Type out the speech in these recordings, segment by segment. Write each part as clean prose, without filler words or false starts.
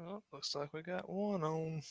Oh, looks like we got one on.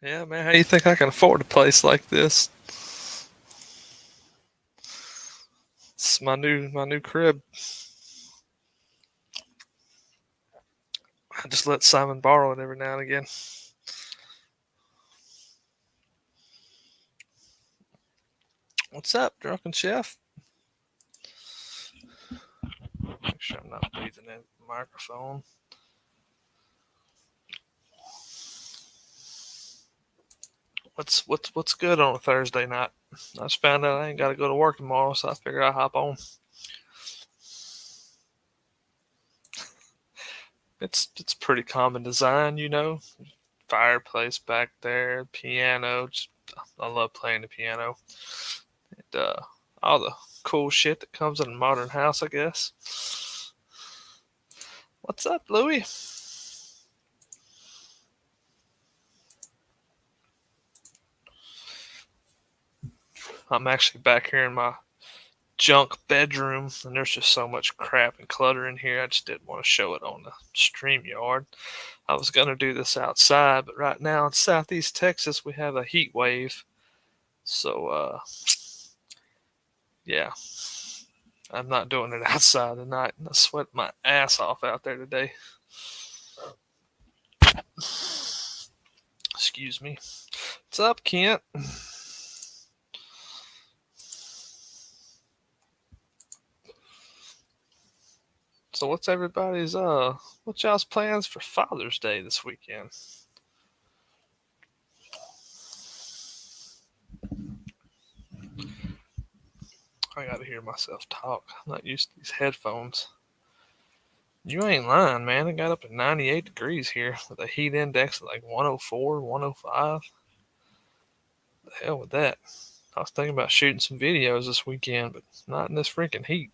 Yeah, man, how do you think I can afford a place like this? It's my new crib. I just let Simon borrow it every now and again. What's up, drunken chef? Make sure I'm not breathing in the microphone. What's good on a Thursday night? I just found out I ain't got to go to work tomorrow, so I figured I'd hop on. It's pretty common design, you know. Fireplace back there, piano. I love playing the piano. And all the cool shit that comes in a modern house, I guess. What's up, Louie? I'm actually back here in my junk bedroom, and there's just so much crap and clutter in here. I just didn't want to show it on the stream yard. I was gonna do this outside, but right now in Southeast Texas we have a heat wave. So yeah, I'm not doing it outside tonight. I sweat my ass off out there today. Excuse me. What's up, Kent? So what's what's y'all's plans for Father's Day this weekend? I gotta hear myself talk. I'm not used to these headphones. You ain't lying, man. It got up at 98 degrees here with a heat index of like 104, 105. The hell with that. I was thinking about shooting some videos this weekend, but not in this freaking heat.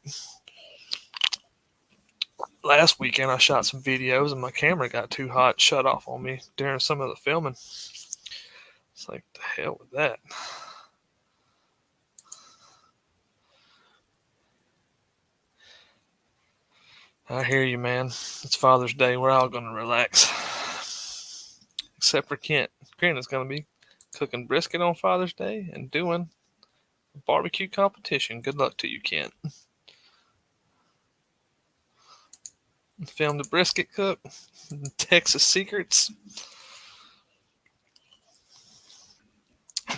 Last weekend I shot some videos and my camera got too hot and shut off on me during some of the filming. It's like, the hell with that. I hear you, man. It's Father's Day. We're all going to relax. Except for Kent. Kent is going to be cooking brisket on Father's Day and doing a barbecue competition. Good luck to you, Kent. Film the brisket cook. Texas Secrets.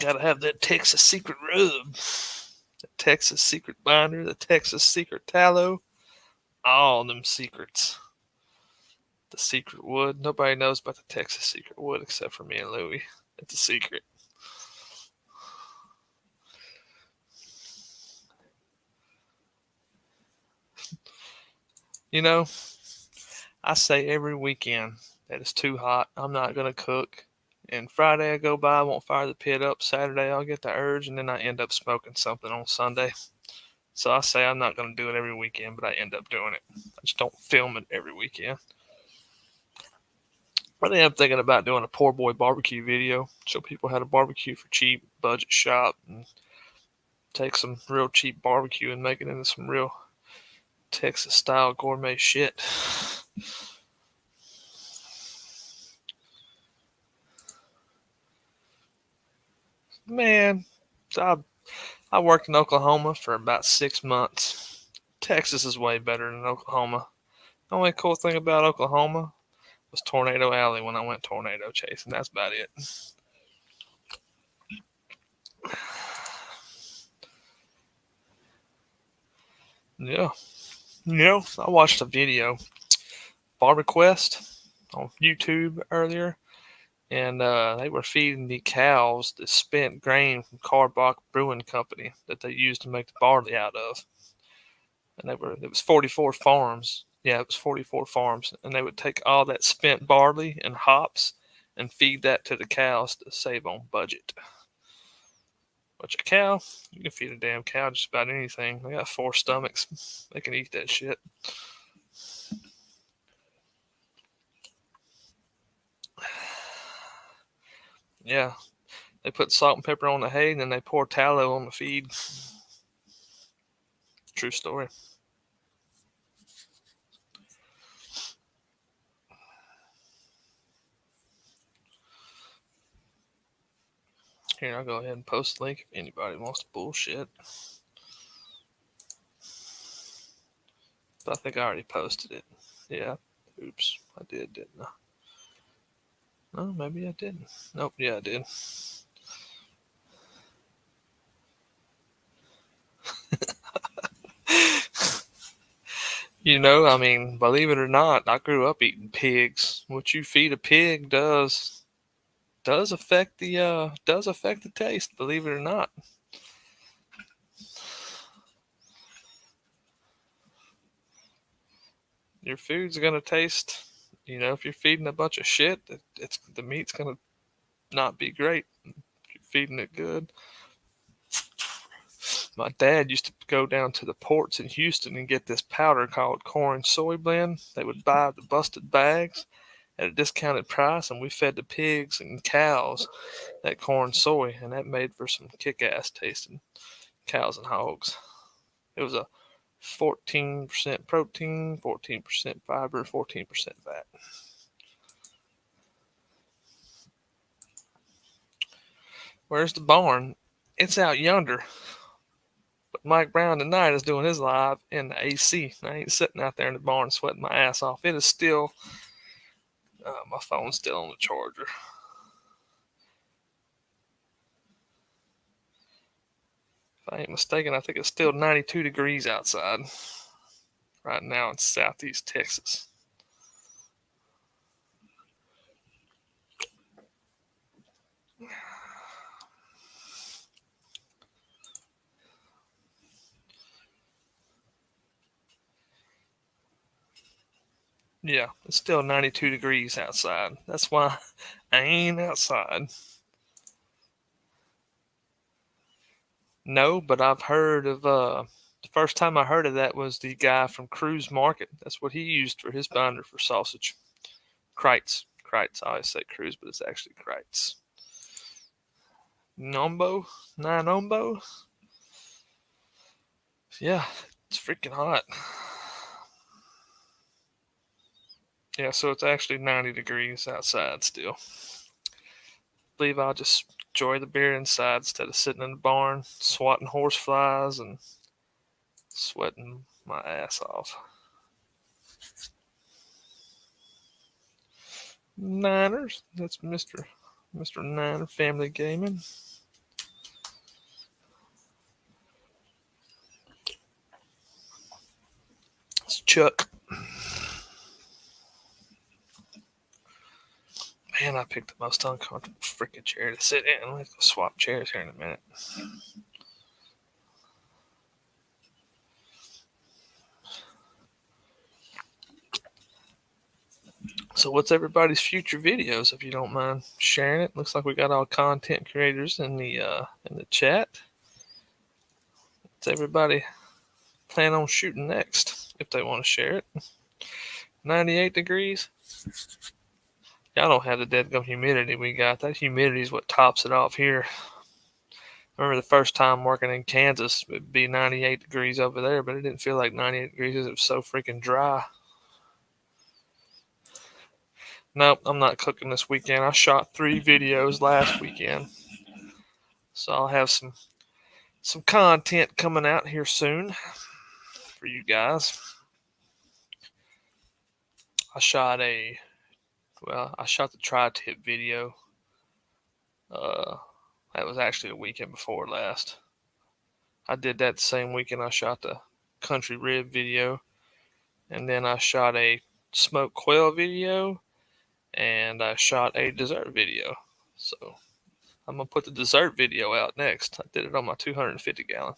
Gotta have that Texas Secret rub. The Texas Secret binder. The Texas Secret tallow. All them secrets. The secret wood. Nobody knows about the Texas Secret wood except for me and Louie. It's a secret. You know, I say every weekend that it's too hot. I'm not going to cook. And Friday I go by, I won't fire the pit up. Saturday I'll get the urge, and then I end up smoking something on Sunday. So I say I'm not going to do it every weekend, but I end up doing it. I just don't film it every weekend. I am thinking about doing a poor boy barbecue video. Show people how to barbecue for cheap, budget shop, and take some real cheap barbecue and make it into some real Texas style gourmet shit. Man, I I worked in Oklahoma for about 6 months. Texas is way better than Oklahoma. The only cool thing about Oklahoma was Tornado Alley when I went tornado chasing. That's about it. Yeah. I watched a video, BarberQuest, on YouTube earlier. and they were feeding the cows the spent grain from Carbach Brewing Company that they used to make the barley out of. And it was 44 farms. Yeah, it was 44 farms, and they would take all that spent barley and hops and feed that to the cows to save on budget. But a cow, you can feed a damn cow just about anything. They got 4 stomachs. They can eat that shit. Yeah, they put salt and pepper on the hay, and then they pour tallow on the feed. True story. Here, I'll go ahead and post the link if anybody wants to bullshit. But I think I already posted it. Yeah. Oops. I did, didn't I? No, maybe I didn't. Nope, yeah, I did. I mean, believe it or not, I grew up eating pigs. What you feed a pig does affect the taste, believe it or not. Your food's gonna taste, if you're feeding a bunch of shit, the meat's gonna not be great. If you're feeding it good. My dad used to go down to the ports in Houston and get this powder called corn soy blend. They would buy the busted bags at a discounted price, and we fed the pigs and cows that corn soy, and that made for some kick-ass tasting cows and hogs. It was a 14% protein, 14% fiber, 14% fat. Where's the barn? It's out yonder. But Mike Brown tonight is doing his live in the AC. I ain't sitting out there in the barn sweating my ass off. It is still, my phone's still on the charger. If I ain't mistaken, I think it's still 92 degrees outside right now in southeast Texas. Yeah, it's still 92 degrees outside. That's why I ain't outside. No, but I've heard of the first time I heard of that was the guy from Cruise Market. That's what he used for his binder for sausage. Kreitz. Kreitz. I always say Cruise, but it's actually Kreitz. Nombo? Nine Ombo? Yeah, it's freaking hot. Yeah, so it's actually 90 degrees outside still. I believe I'll just enjoy the beer inside instead of sitting in the barn, swatting horse flies and sweating my ass off. Niners. That's Mr. Niner Family Gaming. It's Chuck. Man, I picked the most uncomfortable freaking chair to sit in. Let's go swap chairs here in a minute. So, what's everybody's future videos? If you don't mind sharing it, looks like we got all content creators in the chat. What's everybody plan on shooting next? If they want to share it. 98 degrees. Y'all don't have the deadgum humidity we got. That humidity is what tops it off here. I remember the first time working in Kansas, it'd be 98 degrees over there, but it didn't feel like 98 degrees because it was so freaking dry. Nope, I'm not cooking this weekend. I shot 3 videos last weekend. So I'll have some content coming out here soon for you guys. I shot the tri-tip video. That was actually the weekend before last. I did that the same weekend I shot the country rib video. And then I shot a smoked quail video. and I shot a dessert video. So I'm gonna put the dessert video out next. I did it on my 250 gallon.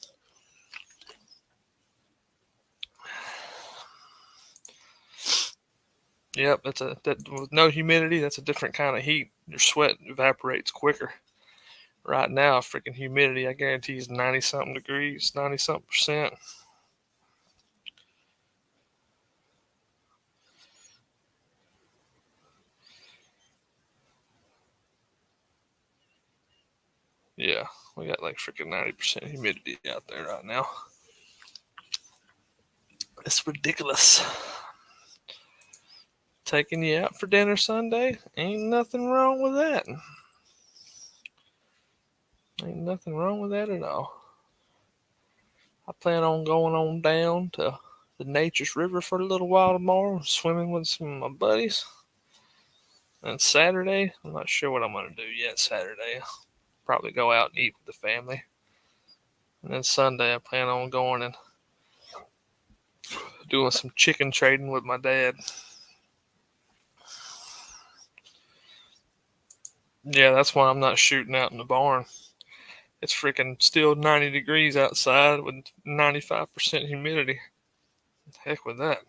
Yep, that with no humidity. That's a different kind of heat. Your sweat evaporates quicker. Right now, freaking humidity, I guarantee is 90 something degrees, 90 something percent. Yeah, we got like freaking 90% humidity out there right now. It's ridiculous. Taking you out for dinner Sunday? Ain't nothing wrong with that. Ain't nothing wrong with that at all. I plan on going on down to the Nature's River for a little while tomorrow, swimming with some of my buddies. And Saturday, I'm not sure what I'm going to do yet Saturday. Probably go out and eat with the family. And then Sunday, I plan on going and doing some chicken trading with my dad. Yeah, that's why I'm not shooting out in the barn. It's freaking still 90 degrees outside with 95% humidity. Heck with that.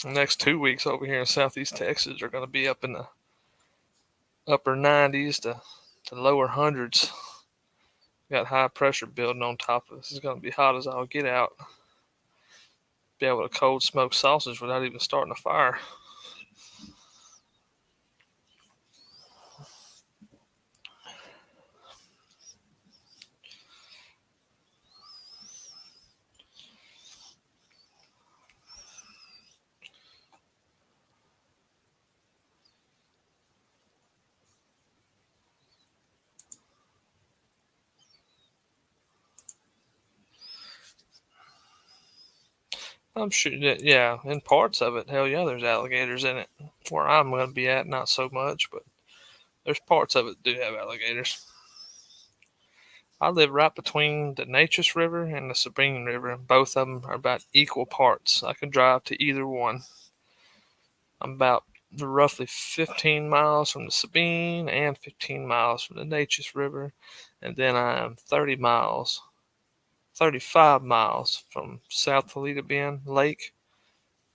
The next 2 weeks over here in Southeast Texas are going to be up in the upper 90s to lower hundreds. Got high pressure building on top of this. It's going to be hot as I'll get out. Be able to cold smoke sausage without even starting a fire. I'm sure that, yeah, in parts of it, hell yeah, there's alligators in it. Where I'm going to be at, not so much, but there's parts of it that do have alligators. I live right between the Nature's River and the Sabine River. Both of them are about equal parts. I can drive to either one. I'm about roughly 15 miles from the Sabine and 15 miles from the Nature's River. And then I am 35 miles from South Toledo Bend Lake,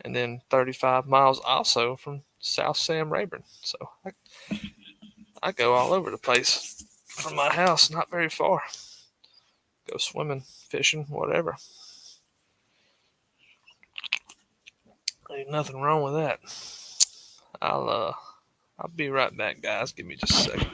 and then 35 miles also from South Sam Rayburn. So I go all over the place from my house, not very far. Go swimming, fishing, whatever. Ain't nothing wrong with that. I'll be right back, guys. Give me just a second.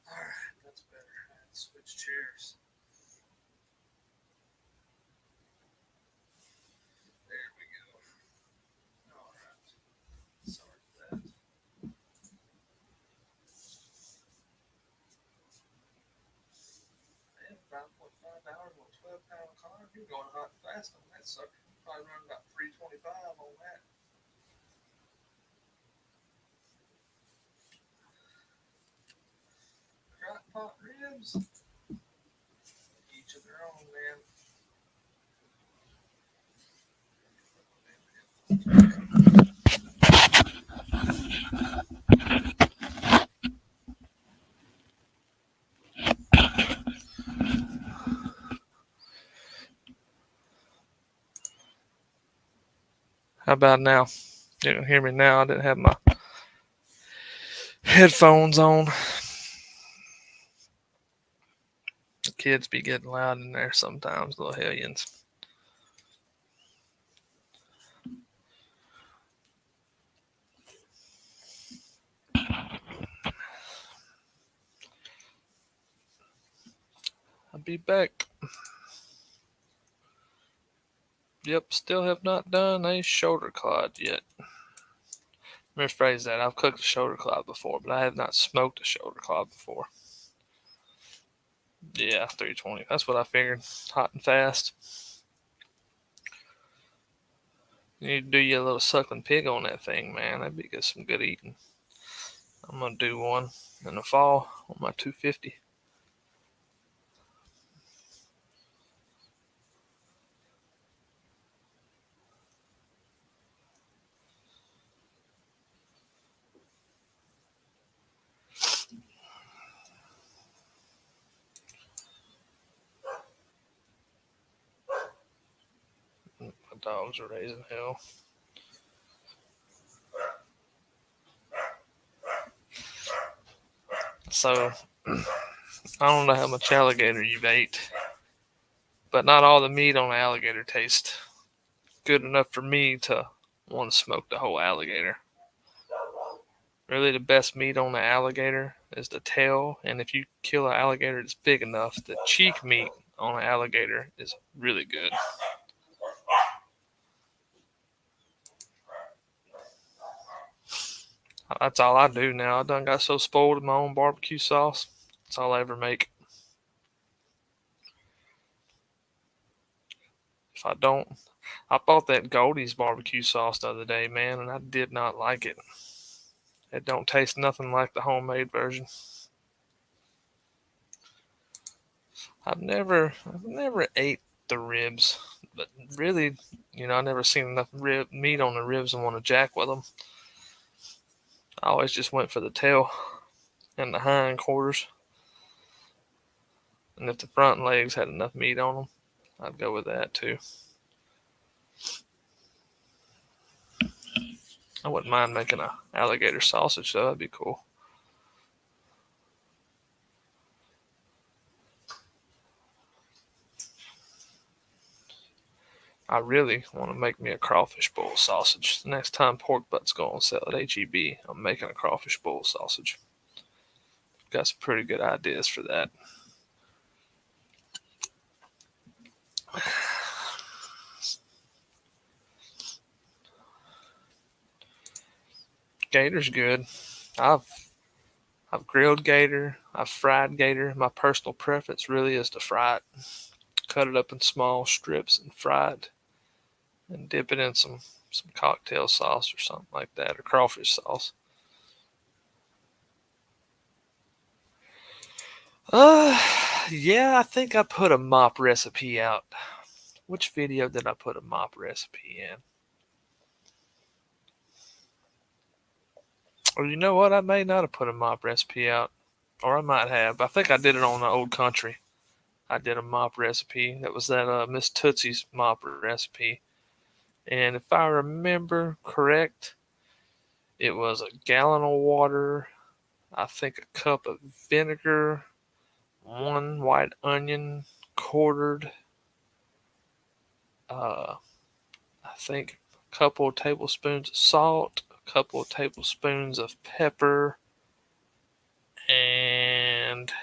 Alright, that's better. I had to switch chairs. There we go. Alright. Sorry for that. Man, 5.5 hours on a 12-pound car. You're going hot and fast on that sucker. Probably running about 325 on that. Crock pot ribs. Each of their own, man. How about now? You can hear me now. I didn't have my headphones on. kids be getting loud in there sometimes, little hellions. I'll be back. Yep, still have not done a shoulder clod yet. Let me rephrase that. I've cooked a shoulder clod before, but I have not smoked a shoulder clod before. Yeah, 320. That's what I figured. Hot and fast. You need to do you a little suckling pig on that thing, man. That'd be some good eating. I'm gonna do one in the fall on my 250. My dogs are raising hell. So, I don't know how much alligator you've ate, but not all the meat on the alligator tastes good enough for me to want to smoke the whole alligator. Really, the best meat on the alligator is the tail, and if you kill an alligator that's big enough, the cheek meat on an alligator is really good. That's all I do now. I done got so spoiled with my own barbecue sauce. That's all I ever make. If I don't, I bought that Goldie's barbecue sauce the other day, man, and I did not like it. It don't taste nothing like the homemade version. I've never ate the ribs, but really, I never seen enough meat on the ribs and want to jack with them. I always just went for the tail and the hind quarters, and if the front legs had enough meat on them, I'd go with that too. I wouldn't mind making a alligator sausage though. That'd be cool. I really want to make me a crawfish bowl sausage. The next time pork butt's go on sale at HEB, I'm making a crawfish bowl sausage. Got some pretty good ideas for that. Gator's good. I've I've grilled gator. I've fried gator. My personal preference really is to fry it. Cut it up in small strips and fry it, and dip it in some cocktail sauce or something like that, or crawfish sauce. Uh, yeah, I think I put a mop recipe out. Which video did I put a mop recipe in? Or you know what? I may not have put a mop recipe out, or I might have. I think I did it on the Old Country. I did a mop recipe. That was that Miss Tootsie's mop recipe. And if I remember correct, it was a gallon of water, I think a cup of vinegar, one white onion quartered, uh, I think a couple of tablespoons of salt, a couple of tablespoons of pepper, and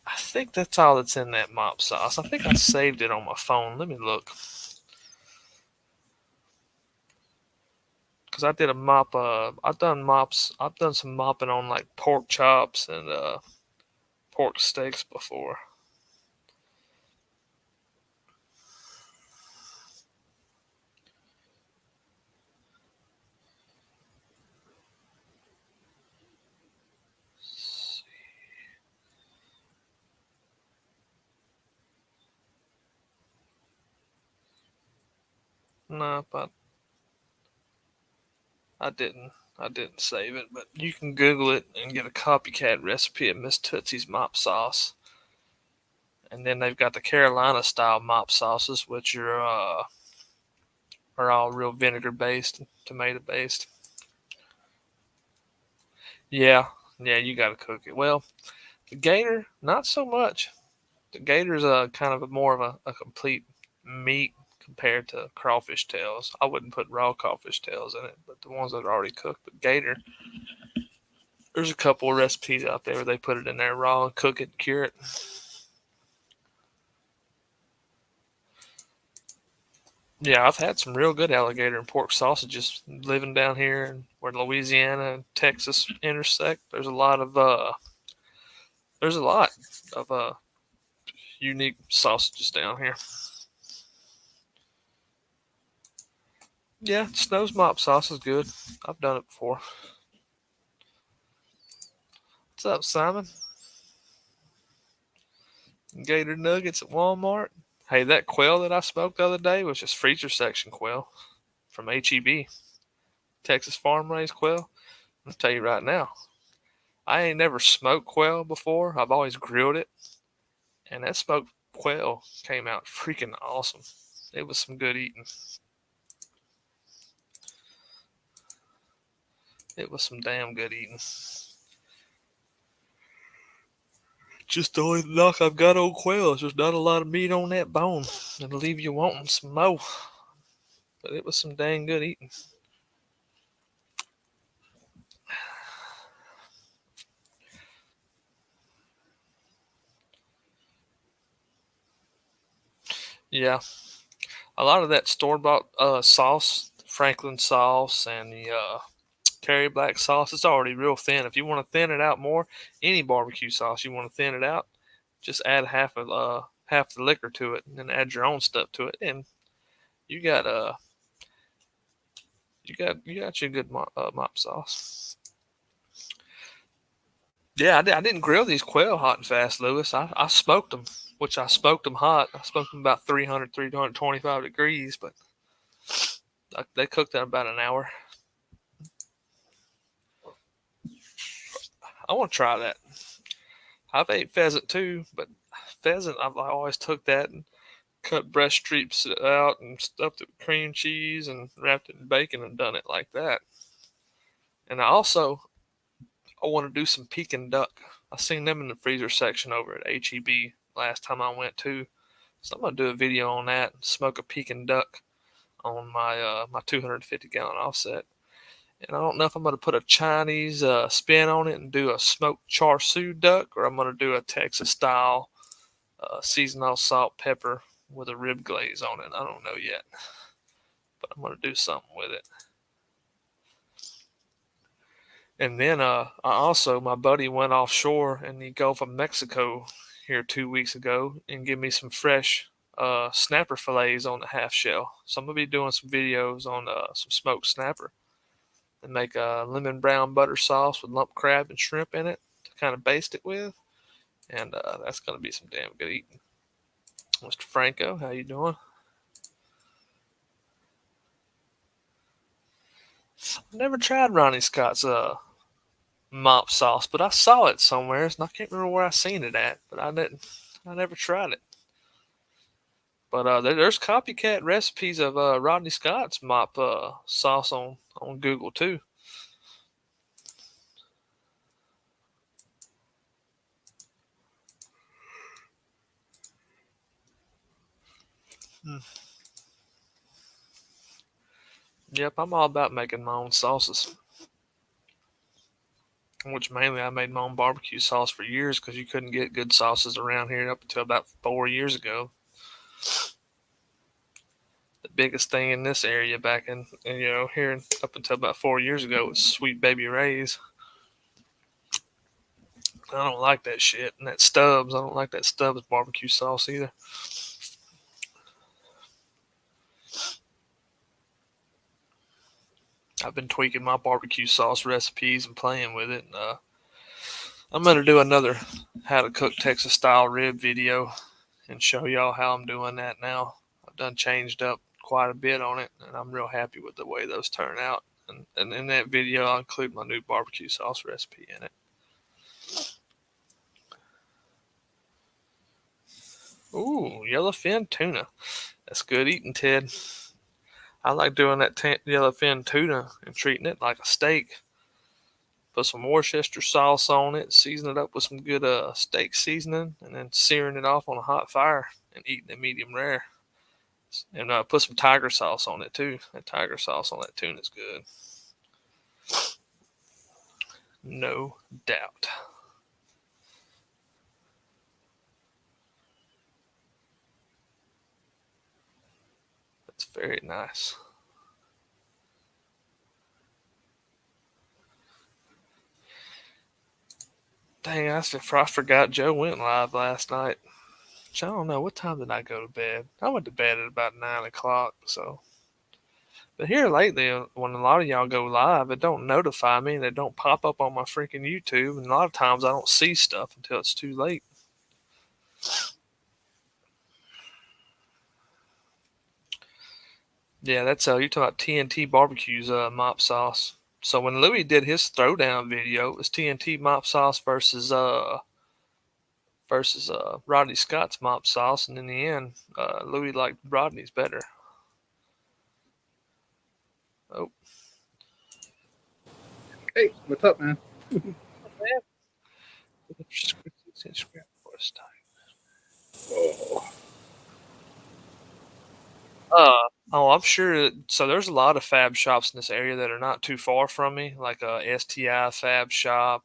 I think that's all that's in that mop sauce. I think I saved it on my phone. Let me look. Because I did a mop. I've done mops. I've done some mopping on like pork chops and pork steaks before. No, but I didn't. I didn't save it, but you can Google it and get a copycat recipe of Miss Tootsie's mop sauce. And then they've got the Carolina style mop sauces, which are all real vinegar based, tomato based. Yeah, yeah, you got to cook it. Well, The gator, not so much. The gator's kind of more of a complete meat compared to crawfish tails. I wouldn't put raw crawfish tails in it, but the ones that are already cooked. But gator, there's a couple of recipes out there where they put it in there raw and cook it, cure it. Yeah, I've had some real good alligator and pork sausages living down here where Louisiana and Texas intersect. There's a lot of unique sausages down here. Yeah, Snow's mop sauce is good. I've done it before. What's up, Simon? Gator nuggets at Walmart. Hey, that quail that I smoked the other day was just freezer section quail from HEB, Texas farm raised quail. I'll tell you right now, I ain't never smoked quail before. I've always grilled it, and that smoked quail came out freaking awesome. It was some good eating. It was some damn good eating. Just the only knock I've got on quail is there's not a lot of meat on that bone. It'll leave you wanting some more. But it was some dang good eating. Yeah, a lot of that store bought sauce, Franklin sauce, and the Terry Black sauce, it's already real thin. If you want to thin it out more, any barbecue sauce you want to thin it out, just add half the liquor to it, and then add your own stuff to it, and you got you got your good mop sauce. Yeah, I didn't grill these quail hot and fast, Lewis. I smoked them, which I smoked them hot. I smoked them about 325 degrees, but they cooked in about an hour. I want to try that. I've ate pheasant too, but pheasant I always took that and cut breast strips out and stuffed it with cream cheese and wrapped it in bacon and done it like that. And I want to do some Pekin duck. I seen them in the freezer section over at HEB last time I went to. So I'm gonna do a video on that and smoke a Pekin duck on my 250 gallon offset. And I don't know if I'm gonna put a Chinese spin on it and do a smoked char siu duck, or I'm gonna do a Texas style seasoned all salt pepper with a rib glaze on it. I don't know yet, but I'm gonna do something with it. And then my buddy went offshore in the Gulf of Mexico here 2 weeks ago and give me some fresh snapper fillets on the half shell. So I'm gonna be doing some videos on some smoked snapper and make a lemon brown butter sauce with lump crab and shrimp in it to kind of baste it with, and that's gonna be some damn good eating. Mr. Franco, how you doing? I never tried Ronnie Scott's mop sauce, but I saw it somewhere, and I can't remember where I seen it at. But I didn't. I never tried it. But there's copycat recipes of Rodney Scott's mop sauce on Google too. Hmm. Yep, I'm all about making my own sauces. Which mainly I made my own barbecue sauce for years because you couldn't get good sauces around here up until about 4 years ago. The biggest thing in this area back in here up until about 4 years ago was Sweet Baby Ray's. I don't like that shit. And that Stubbs, I don't like that Stubbs barbecue sauce either. I've been tweaking my barbecue sauce recipes and playing with it. And, I'm going to do another how to cook Texas style rib video and show y'all how I'm doing that now. I've done changed up quite a bit on it, and I'm real happy with the way those turn out. And in that video, I'll include my new barbecue sauce recipe in it. Ooh, yellowfin tuna. That's good eating, Ted. I like doing that yellowfin tuna and treating it like a steak. put some Worcester sauce on it, season it up with some good steak seasoning, and then searing it off on a hot fire and eating it medium rare. And put some tiger sauce on it too. That tiger sauce on that tuna is good. No doubt. That's very nice. Dang, I forgot Joe went live last night. I don't know. What time did I go to bed? I went to bed at about 9 o'clock. So, but here lately, when a lot of y'all go live, it don't notify me and it don't pop up on my freaking YouTube. And a lot of times I don't see stuff until it's too late. Yeah, that's you talking about TNT Barbecue's mop sauce. So when Louis did his throwdown video, it was TNT mop sauce versus Rodney Scott's mop sauce, and in the end, Louis liked Rodney's better. Oh, Hey, what's up, man? Oh, I'm sure. So there's a lot of fab shops in this area that are not too far from me, like STI Fab Shop,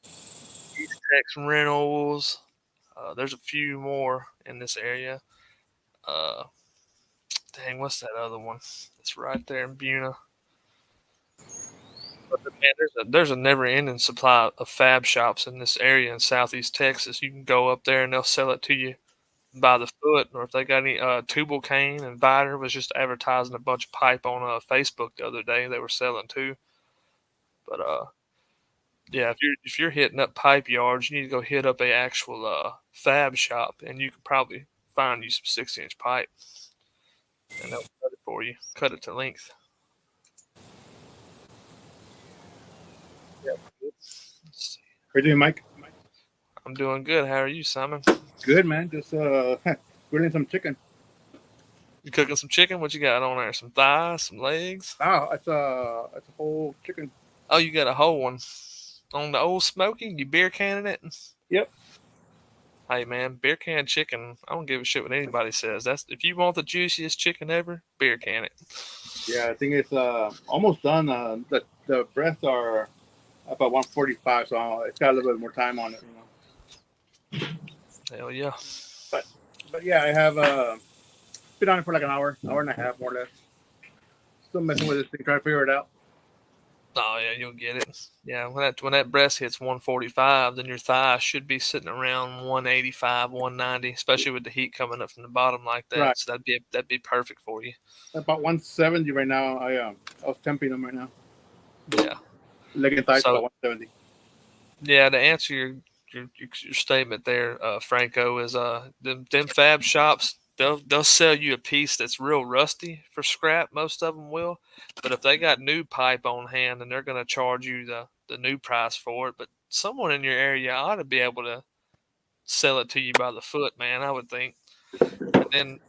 East Tex Rentals. There's a few more in this area. Uh, Dang, what's that other one? It's right there in Buna. But man, there's a never-ending supply of fab shops in this area in Southeast Texas. You can go up there and they'll sell it to you by the foot, or if they got any tubal cane and Viter was just advertising a bunch of pipe on Facebook the other day. They were selling too. But yeah, if you're hitting up pipe yards, you need to go hit up a actual fab shop, and you can probably find you some 6-inch pipe, and they'll cut it for you. Cut it to length. Yeah. Let's see. how you doing, Mike? I'm doing good. How are you, Simon? Good, man. Just grilling some chicken. You cooking some chicken? What you got on there? Some thighs, some legs? Oh, it's a whole chicken. Oh, you got a whole one on the old smoky. You beer canning it? Yep. Hey man, beer can chicken. I don't give a shit what anybody says. That's if you want the juiciest chicken ever, beer can it. Yeah, I think it's almost done. The breasts are about 145, so it's got a little bit more time on it, you know. Hell yeah. But yeah, I have been on it for like an hour and a half, more or less. Still messing with this thing, trying to figure it out. Oh yeah, you'll get it. Yeah, when that breast hits 145, then your thigh should be sitting around 185, 190, especially with the heat coming up from the bottom like that. Right. So that'd be perfect for you. About 170 right now. I was temping them right now. Yeah. Leg and thighs So about 170. yeah, to answer your statement there, Franco, is them fab shops they'll sell you a piece that's real rusty for scrap. Most of them will, but if they got new pipe on hand, then they're going to charge you the new price for it. But someone in your area ought to be able to sell it to you by the foot, man. I would think. And then,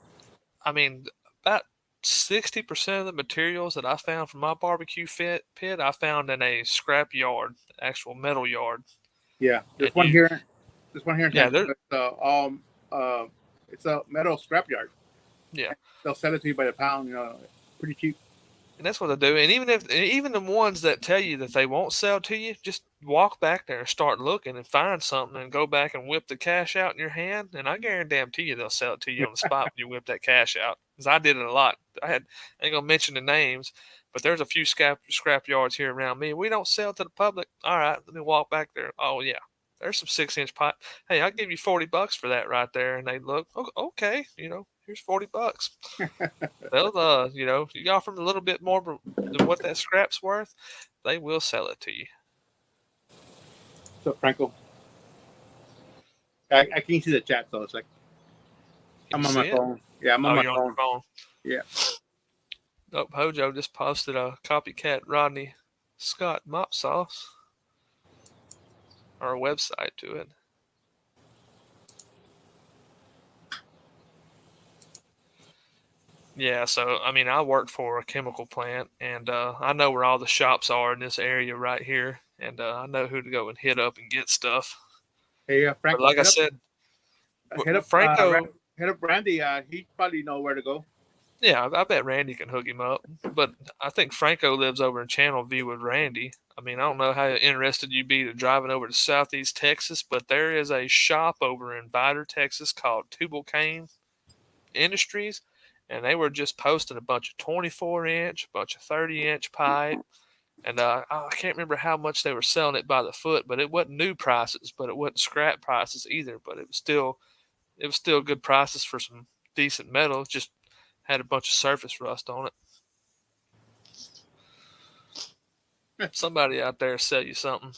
I mean, about 60% of the materials that I found from my barbecue pit, I found in a scrap yard, actual metal yard. Yeah, And there's one here. There's one here in yeah, San Diego. Uh, it's a metal scrapyard. yeah, They'll sell it to you by the pound, pretty cheap. and that's what they do. And even the ones that tell you that they won't sell to you, just walk back there and start looking and find something and go back and whip the cash out in your hand, and I guarantee you they'll sell it to you on the spot when you whip that cash out. Because I did it a lot. I ain't gonna mention the names, but there's a few scrap yards here around me. We don't sell to the public. All right, let me walk back there. Oh yeah. There's some 6-inch pipe. Hey, I'll give you $40 for that right there. And they look, okay, here's $40. They'll, you offer them a little bit more than what that scrap's worth, they will sell it to you. So Franco, I can't see the chat, so it's like Can I'm you on my see it? phone. Yeah, I'm on Oh, my you're on your phone. phone. Yeah. Oh, Hojo just posted a copycat Rodney Scott mop sauce, or a website to it. Yeah, so I mean, I worked for a chemical plant, and I know where all the shops are in this area right here, and I know who to go and hit up and get stuff. Hey, But Franco, like I said, hit up, Franco, hit up Randy. He probably know where to go. yeah, I bet Randy can hook him up. But I think Franco lives over in Channelview with Randy. I mean, I don't know how interested you'd be to driving over to Southeast Texas, but there is a shop over in Vidor, Texas called Tubal Cane Industries, and they were just posting a bunch of 24-inch, a bunch of 30-inch pipe, and I can't remember how much they were selling it by the foot, but it wasn't new prices, but it wasn't scrap prices either. But it was still good prices for some decent metal. Just had a bunch of surface rust on it. Somebody out there sell you something.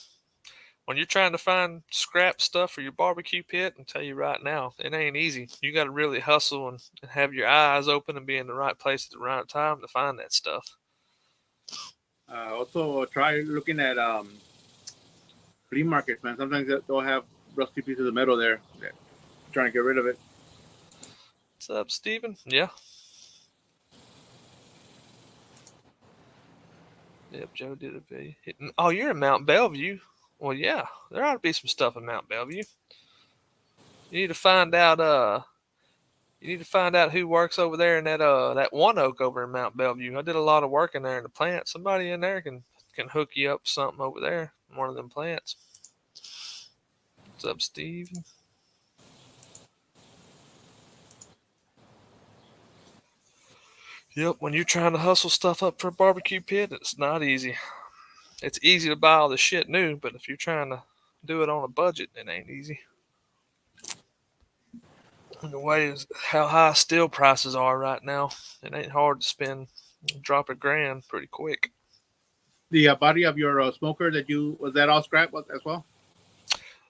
When you're trying to find scrap stuff for your barbecue pit, I'll tell you right now, it ain't easy. You got to really hustle and have your eyes open and be in the right place at the right time to find that stuff. Also, try looking at flea markets, man. Sometimes they'll have rusty pieces of metal there. Trying to get rid of it. What's up, Steven? Yeah. Yep, Joe did a video. Oh, you're in Mount Bellevue. Well, yeah, there ought to be some stuff in Mount Bellevue. You need to find out. You need to find out who works over there in that One Oak over in Mount Bellevue. I did a lot of work in there in the plant. Somebody in there can hook you up something over there in one of them plants. What's up, Steve? Yep, when you're trying to hustle stuff up for a barbecue pit, it's not easy. It's easy to buy all the shit new, but if you're trying to do it on a budget, it ain't easy. And the way is how high steel prices are right now, it ain't hard to drop a grand pretty quick. The body of your smoker that you was that all scrap as well?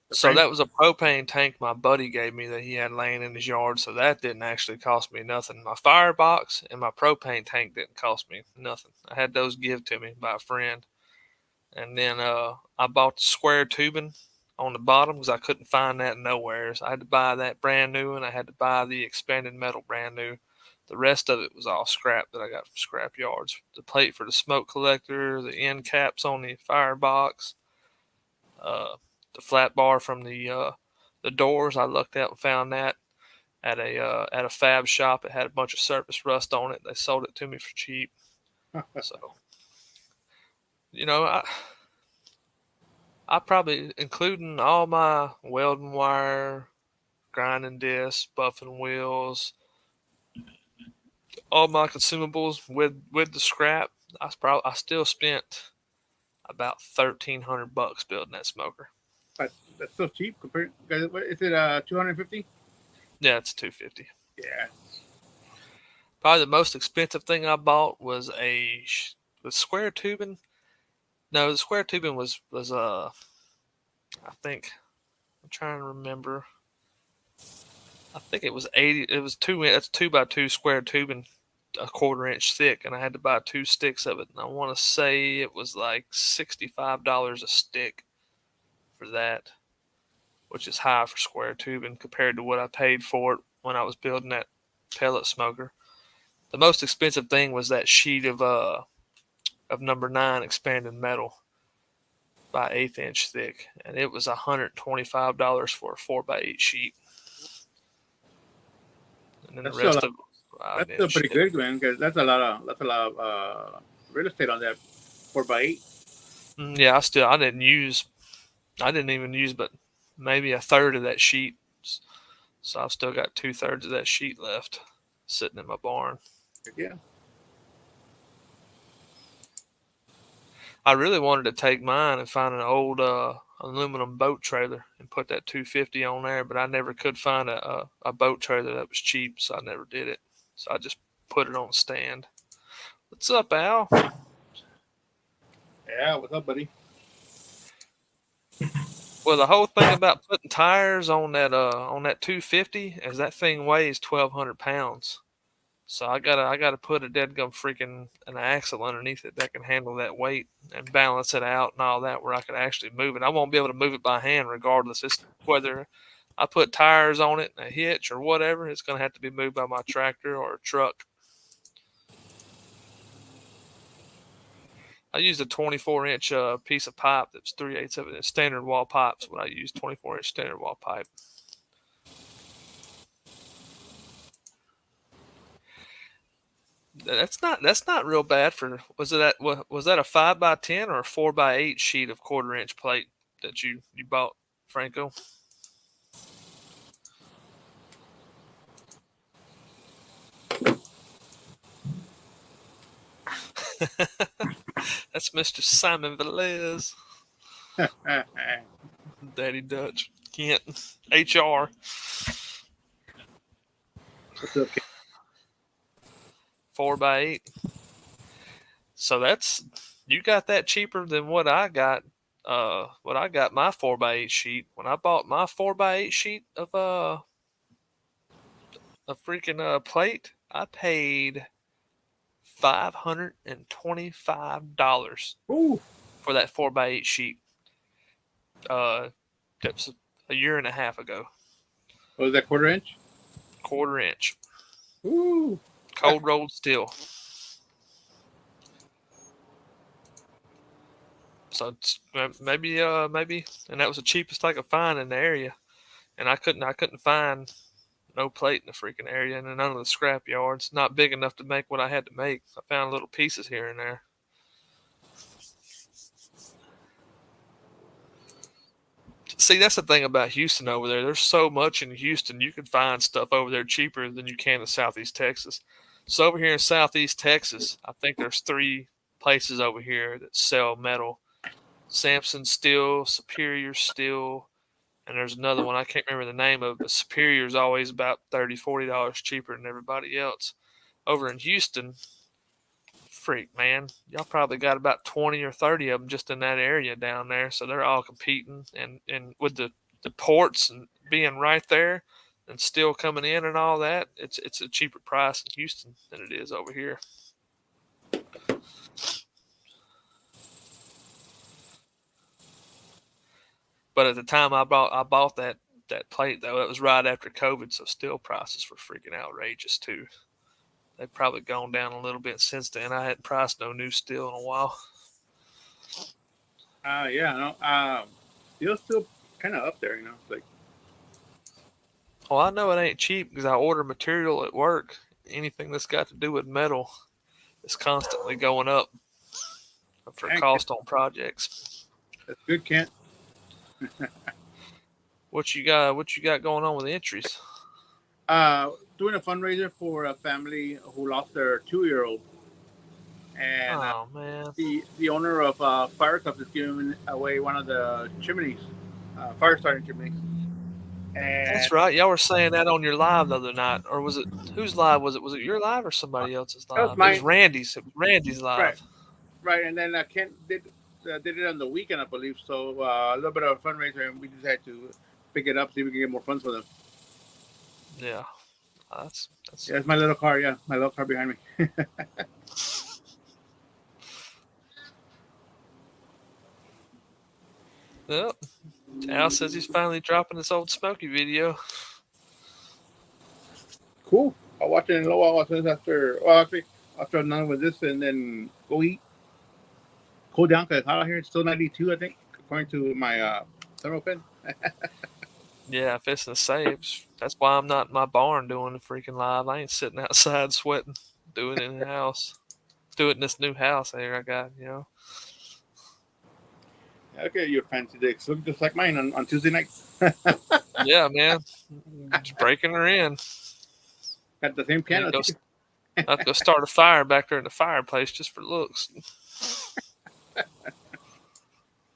The So frame. that was a propane tank my buddy gave me that he had laying in his yard. So that didn't actually cost me nothing. My firebox and my propane tank didn't cost me nothing. I had those give to me by a friend. And then I bought the square tubing on the bottom because I couldn't find that nowhere. So I had to buy that brand new, and I had to buy the expanded metal brand new. The rest of it was all scrap that I got from scrap yards. The plate for the smoke collector, the end caps on the firebox, uh, the flat bar from the doors. I looked out and found that at a fab shop. It had a bunch of surface rust on it. They sold it to me for cheap. So I probably, including all my welding wire, grinding discs, buffing wheels, all my consumables with the scrap. I still spent about $1,300 building that smoker. But that's so cheap compared. What is it? 250. Yeah, it's 250. Yeah. Probably the most expensive thing I bought was the square tubing. No, the square tubing was I think I'm trying to remember. I think it was 80. It was two. That's 2x2 square tubing, a quarter-inch thick, and I had to buy two sticks of it. And I want to say it was like $65 a stick for that, which is high for square tubing compared to what I paid for it when I was building that pellet smoker. The most expensive thing was that sheet of number 9 expanded metal by 1/8 inch thick, and it was $125 for a 4x8 sheet. And then the That's still rest of it was 5 that's still inch. pretty good, man. Because that's a lot of real estate on that 4x8. Yeah, I didn't even use but maybe a third of that sheet. So I've still got 2/3 of that sheet left sitting in my barn. Yeah. I really wanted to take mine and find an old aluminum boat trailer and put that 250 on there, but I never could find a boat trailer that was cheap, so I never did it. So I just put it on a stand. What's up, Al? Yeah. What's up, buddy? Well, the whole thing about putting tires on that 250 is that thing weighs 1,200 pounds. So I gotta put a dead gum freaking an axle underneath it that can handle that weight and balance it out and all that where I could actually move it. I won't be able to move it by hand regardless. It's whether I put tires on it and a hitch or whatever, it's gonna have to be moved by my tractor or a truck. I used a 24-inch piece of pipe that's 3/8 of it. It's standard wall pipes. When I use 24-inch standard wall pipe. That's not real bad for. Was that a 5x10 or a 4x8 sheet of 1/4 inch plate that you bought, Franco? That's Mr. Simon Velez, Daddy Dutch, Kent, HR. What's up, Ken? 4x8. So that's you got that cheaper than what I got. What I got my 4x8 sheet when I bought my 4x8 sheet of a freaking plate. I paid $525 Ooh, for that 4x8 sheet. That's a year and a half ago. what was that 1/4 inch? 1/4 inch, Ooh, cold rolled steel. So maybe, and that was the cheapest I could find in the area. And I couldn't find no plate in the freaking area, and none of the scrap yards. Not big enough to make what I had to make. I found little pieces here and there. See, that's the thing about Houston over there. There's so much in Houston. You can find stuff over there cheaper than you can in Southeast Texas. So over here in Southeast Texas, I think there's 3 places over here that sell metal: Samson Steel, Superior Steel, and there's another one I can't remember the name of. But Superior is always about $30-$40 cheaper than everybody else. Over in Houston, freak man, y'all probably got about 20 or 30 of them just in that area down there. So they're all competing, and with the ports and being right there and still coming in and all that, it's a cheaper price in Houston than it is over here. But at the time I bought that plate though, it was right after COVID, so steel prices were freaking outrageous too. They've probably gone down a little bit since then. I hadn't priced no new steel in a while. yeah, no, still kind of up there, It's like, Well, I know it ain't cheap because I order material at work. Anything that's got to do with metal is constantly going up for dang, cost on projects. that's good, Kent. What you got? What you got going on with entries? Doing a fundraiser for a family who lost their 2-year-old, and Oh man, the owner of Fire Cups is giving away one of the chimneys, fire starting chimneys, and that's right. Y'all were saying that on your live the other night, or was it whose live was it? Was it your live or somebody else's that was live? It was mine. Randy's. It was Randy's Right, live. right, and then Kent did it on the weekend, I believe. So a little bit of a fundraiser, and we just had to pick it up, see if we can get more funds for them. Yeah, that's Yeah, it's my little car. Yeah, my little car behind me. Yep. Al says he's finally dropping this old Smokey video. Cool. I'll watch it in a little while. After I'm done with this, and then go eat. Cool down because out here it's still 92, I think, according to my thermal pin. Yeah, if it's the saves, that's why I'm not in my barn doing the freaking live. I ain't sitting outside sweating, doing it in the house. Do it in this new house here I got. Okay, your fancy dicks look just like mine on Tuesday nights. Yeah, man, just breaking her in. Got the same I need piano to too. I have to go start a fire back there in the fireplace just for looks.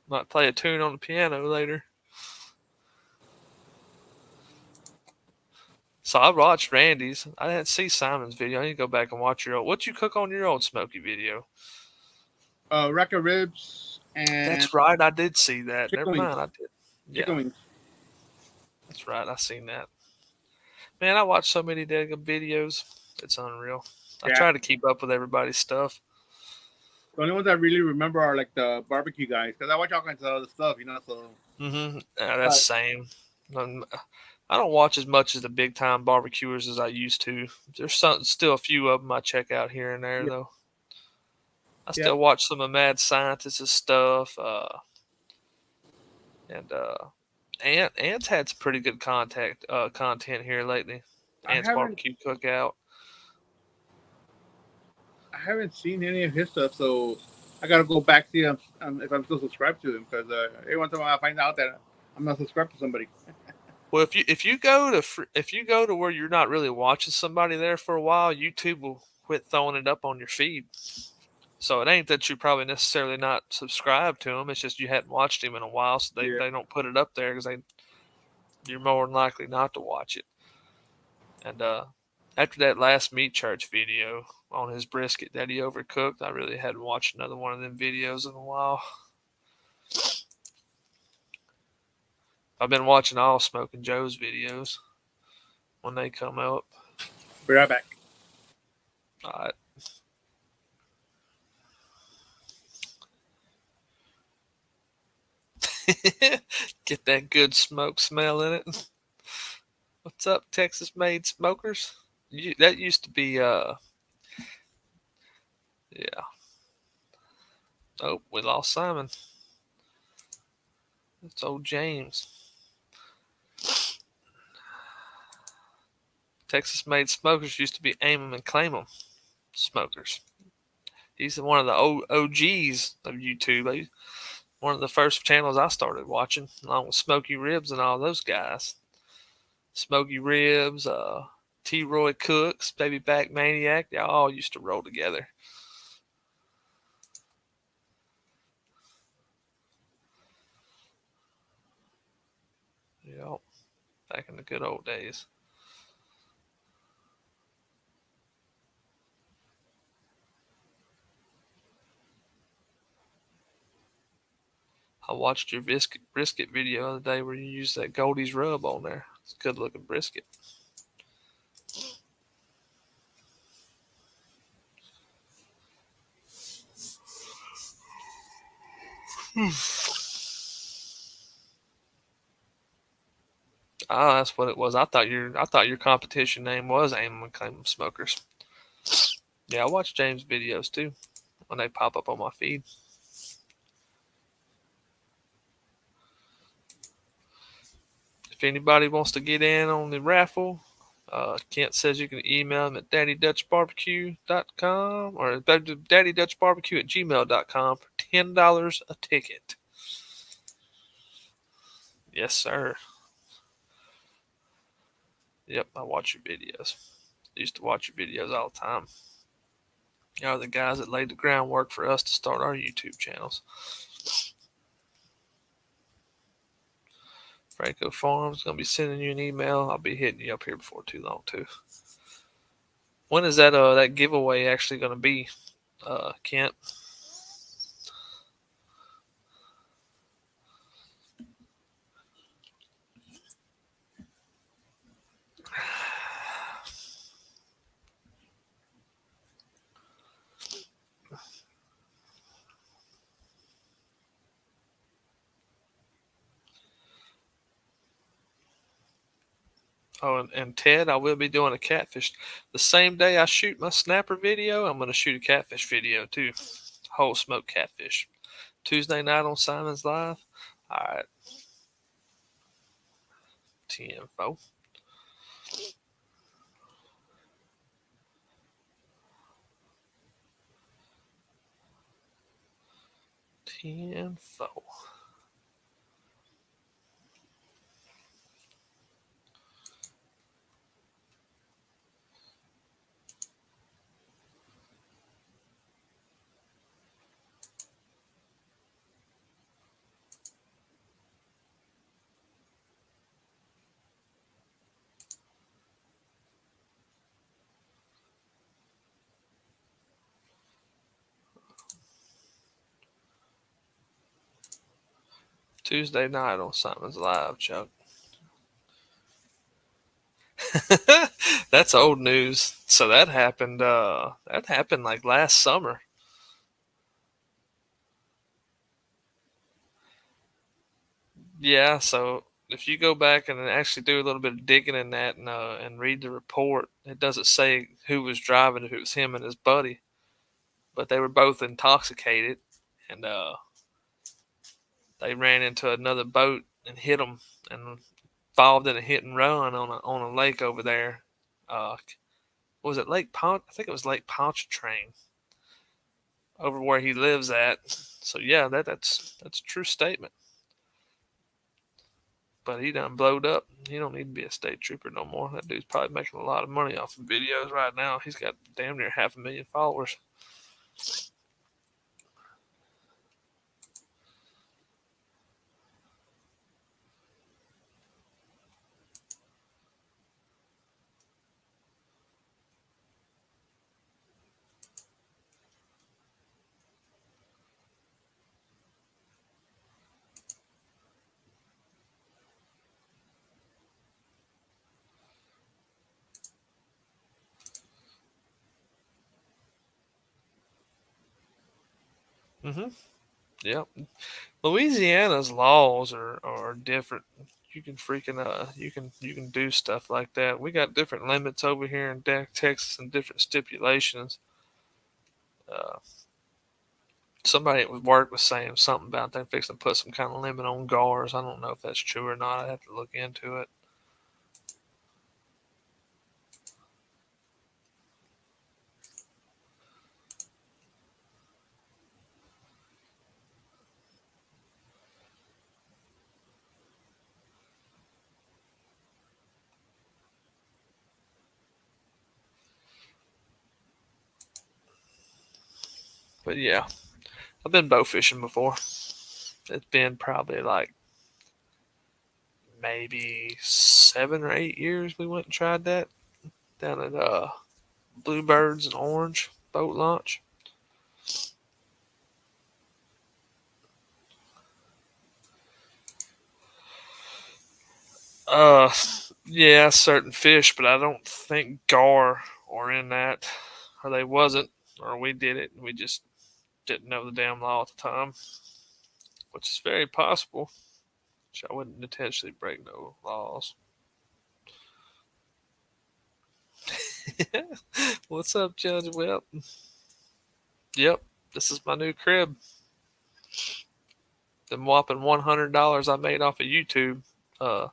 Might play a tune on the piano later. So I watched Randy's. I didn't see Simon's video. I need to go back and watch your old. What you cook on your old Smoky video? Rack of ribs and That's right. I did see that. chicken Never wings. mind. I did. Chicken Yeah, wings. that's right. I seen that. Man, I watch so many daggum videos. It's unreal. I Yeah. try to keep up with everybody's stuff. The only ones I really remember are like the barbecue guys because I watch all kinds of other stuff. So. Yeah, that's Uh, the same. Um, I don't watch as much as the big time barbecuers as I used to. There's still a few of them I check out here and there yeah. though. I Yeah, still watch some of Mad Scientist's stuff, and Ant's had some pretty good content here lately. I Ant's haven't barbecue cookout. I haven't seen any of his stuff, so I gotta go back see if I'm still subscribed to him because every once in a while I find out that I'm not subscribed to somebody. Well, if you go to if you go to where you're not really watching somebody there for a while, YouTube will quit throwing it up on your feed. So it ain't that you probably necessarily not subscribed to them. It's just you hadn't watched him in a while, so they, Yeah, they don't put it up there because you're more than likely not to watch it. And after that last meat church video on his brisket that he overcooked, I really hadn't watched another one of them videos in a while. I've been watching all Smoking Joe's videos when they come up. be right back. Uh, get that good smoke smell in it. What's up, Texas made smokers? That used to be yeah. Oh, we lost Simon. It's old James. Texas made smokers used to be aim 'em and claim 'em smokers. He's one of the OGs of YouTube. One of the first channels I started watching, along with Smoky Ribs and all those guys. Smoky Ribs, T. Roy Cooks, Baby Back Maniac, they all used to roll together. Yep, back in the good old days. I watched your brisket video the other day where you used that Goldie's rub on there. It's a good looking brisket. Ah, that's what it was. I thought your competition name was Aim and Claim Smokers. Yeah, I watch James videos too when they pop up on my feed. If anybody wants to get in on the raffle, Kent says you can email him at daddydutchbarbecue.com or daddydutchbarbecue@gmail.com for $10 a ticket. Yes, sir. Yep, I watch your videos. I used to watch your videos all the time. Y'all are the guys that laid the groundwork for us to start our YouTube channels. Franco Farms gonna be sending you an email. I'll be hitting you up here before too long too. When is that giveaway actually gonna be, Kent? Oh, and Ted, I will be doing a catfish. The same day I shoot my snapper video, I'm going to shoot a catfish video too. Whole smoked catfish. Tuesday night on Simon's Live. All right, TM4. TM4. Tuesday night on Simon's Live, Chuck. That's old news. So that happened. That happened like last summer. Yeah. So if you go back and actually do a little bit of digging in that and read the report, it doesn't say who was driving. If it was him and his buddy. but they were both intoxicated, and they ran into another boat and hit them, and involved in a hit and run on a lake over there. Was it Lake Pont? I think it was Lake Pontchartrain, over where he lives at. So yeah, that's a true statement. But he done blowed up. He don't need to be a state trooper no more. That dude's probably making a lot of money off of videos right now. He's got damn near 500,000 followers. Mm-hmm. Yep. Louisiana's laws are different. You can freaking you can do stuff like that. We got different limits over here in Texas and different stipulations. Uh, Somebody at work was saying something about they're fixing to put some kind of limit on gars. I don't know if that's true or not. I have to look into it. But yeah, I've been bow fishing before. It's been probably like maybe 7 or 8 years we went and tried that down at Bluebirds and Orange boat launch. Uh, yeah, certain fish, but I don't think gar are in that, or they wasn't, or we did it and we just didn't know the damn law at the time, which is very possible. Which I wouldn't intentionally break no laws. What's up, Judge Whip? Yep, this is my new crib. The whopping $100 I made off of YouTube uh,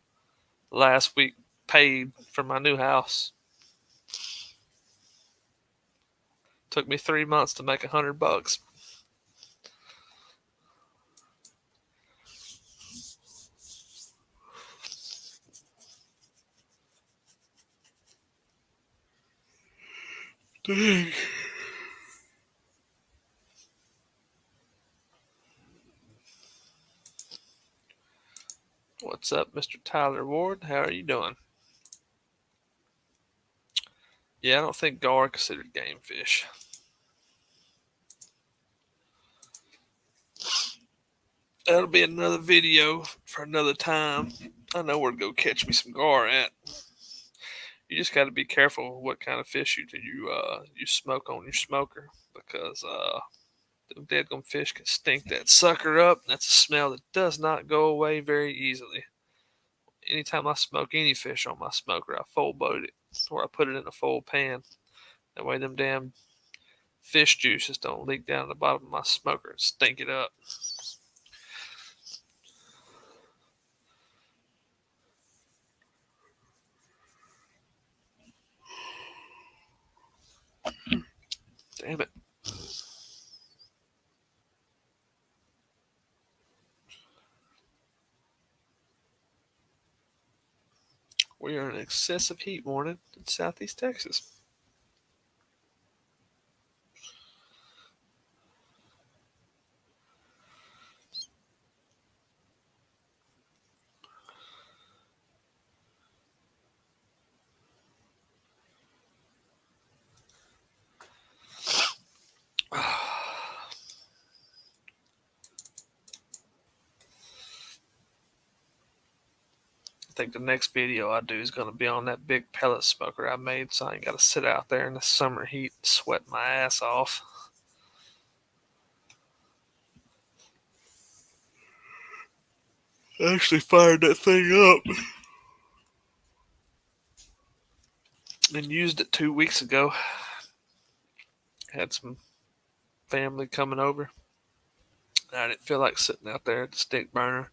last week paid for my new house. Took me 3 months to make $100. Dang. What's up, Mr. Tyler Ward? How are you doing? Yeah, I don't think gar are considered game fish. That'll be another video for another time. I know where to go catch me some gar at. You just got to be careful what kind of fish you smoke on your smoker, because them dead gum fish can stink that sucker up. That's a smell that does not go away very easily. Anytime I smoke any fish on my smoker, I full boat it, or I put it in a full pan. That way, them damn fish juices don't leak down the bottom of my smoker and stink it up. Damn it. We are in an excessive heat warning in southeast Texas. I think the next video I do is going to be on that big pellet smoker I made, so I ain't got to sit out there in the summer heat and sweat my ass off. I actually fired that thing up and used it 2 weeks ago. Had some family coming over. I didn't feel like sitting out there at the stick burner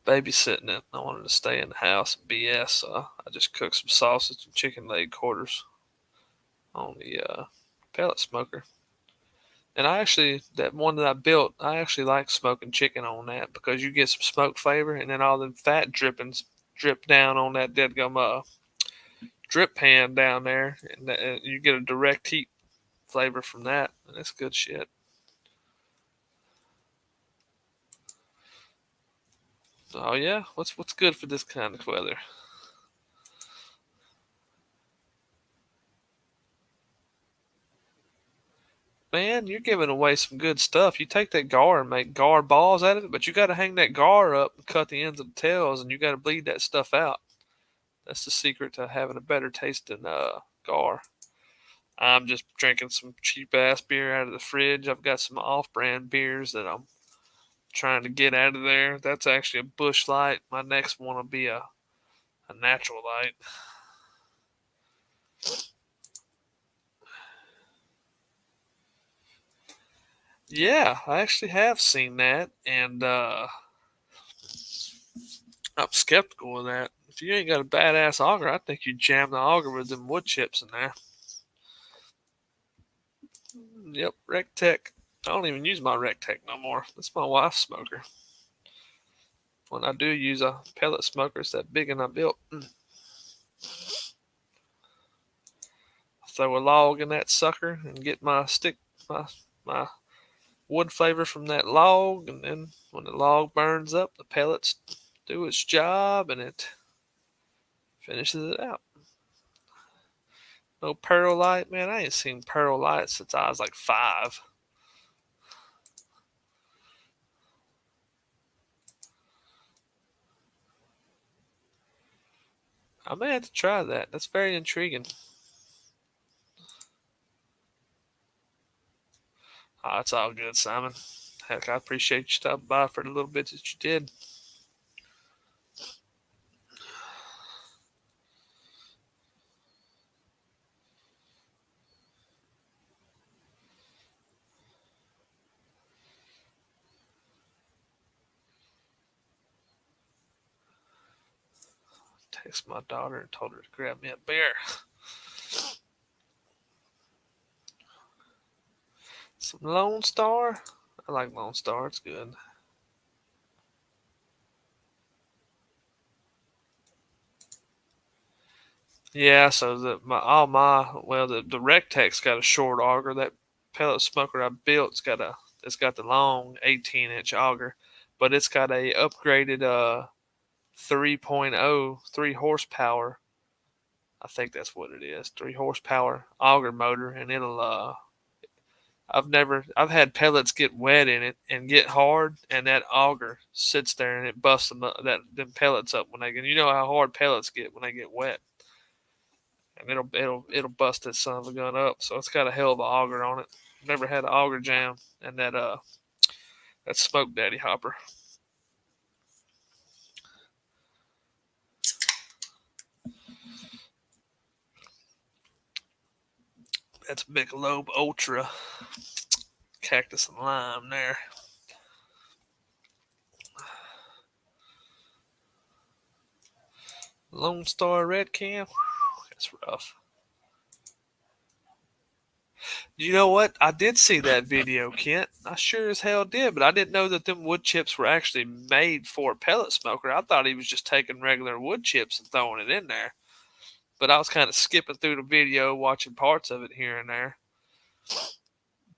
babysitting it. I wanted to stay in the house and BS, so I just cooked some sausage and chicken leg quarters on the pellet smoker. And I actually, that one that I built, I actually like smoking chicken on that because you get some smoke flavor and then all the fat drippings drip down on that dead gum drip pan down there, and you get a direct heat flavor from that, and that's good shit. Oh yeah, what's good for this kind of weather? Man, you're giving away some good stuff. You take that gar and make gar balls out of it, but you got to hang that gar up and cut the ends of the tails, and you got to bleed that stuff out. That's the secret to having a better taste than gar. I'm just drinking some cheap ass beer out of the fridge. I've got some off brand beers that I'm trying to get out of there. That's actually a Bush Light. My next one will be a natural light. Yeah, I actually have seen that, and I'm skeptical of that. If you ain't got a badass auger, I think you jam the auger with them wood chips in there. Yep, Rectech. I don't even use my Rectech no more. That's my wife's smoker. When I do use a pellet smoker, it's that big one I built. Throw a log in that sucker and get my stick, my wood flavor from that log, and then when the log burns up, the pellets do its job and it finishes it out. No perlite, man. I ain't seen perlite since I was like 5. I may have to try that. That's very intriguing. Oh, it's all good, Simon. Heck, I appreciate you stopping by for the little bit that you did. Text my daughter and told her to grab me a beer. Some Lone Star. I like Lone Star. It's good. Yeah, so the Rectech's got a short auger. That pellet smoker I built's got the long 18-inch auger, but it's got a upgraded 3.0 3 horsepower. I think that's what it is. 3 horsepower auger motor, and it'll I've had pellets get wet in it and get hard, and that auger sits there and it busts them pellets up when they get. You know how hard pellets get when they get wet, and it'll bust that son of a gun up. So it's got a hell of a auger on it. Never had an auger jam, and that Smoke Daddy hopper. That's Michelob Ultra Cactus and Lime there. Lone Star Red Can. That's rough. You know what? I did see that video, Kent. I sure as hell did, but I didn't know that them wood chips were actually made for a pellet smoker. I thought he was just taking regular wood chips and throwing it in there. But I was kind of skipping through the video, watching parts of it here and there.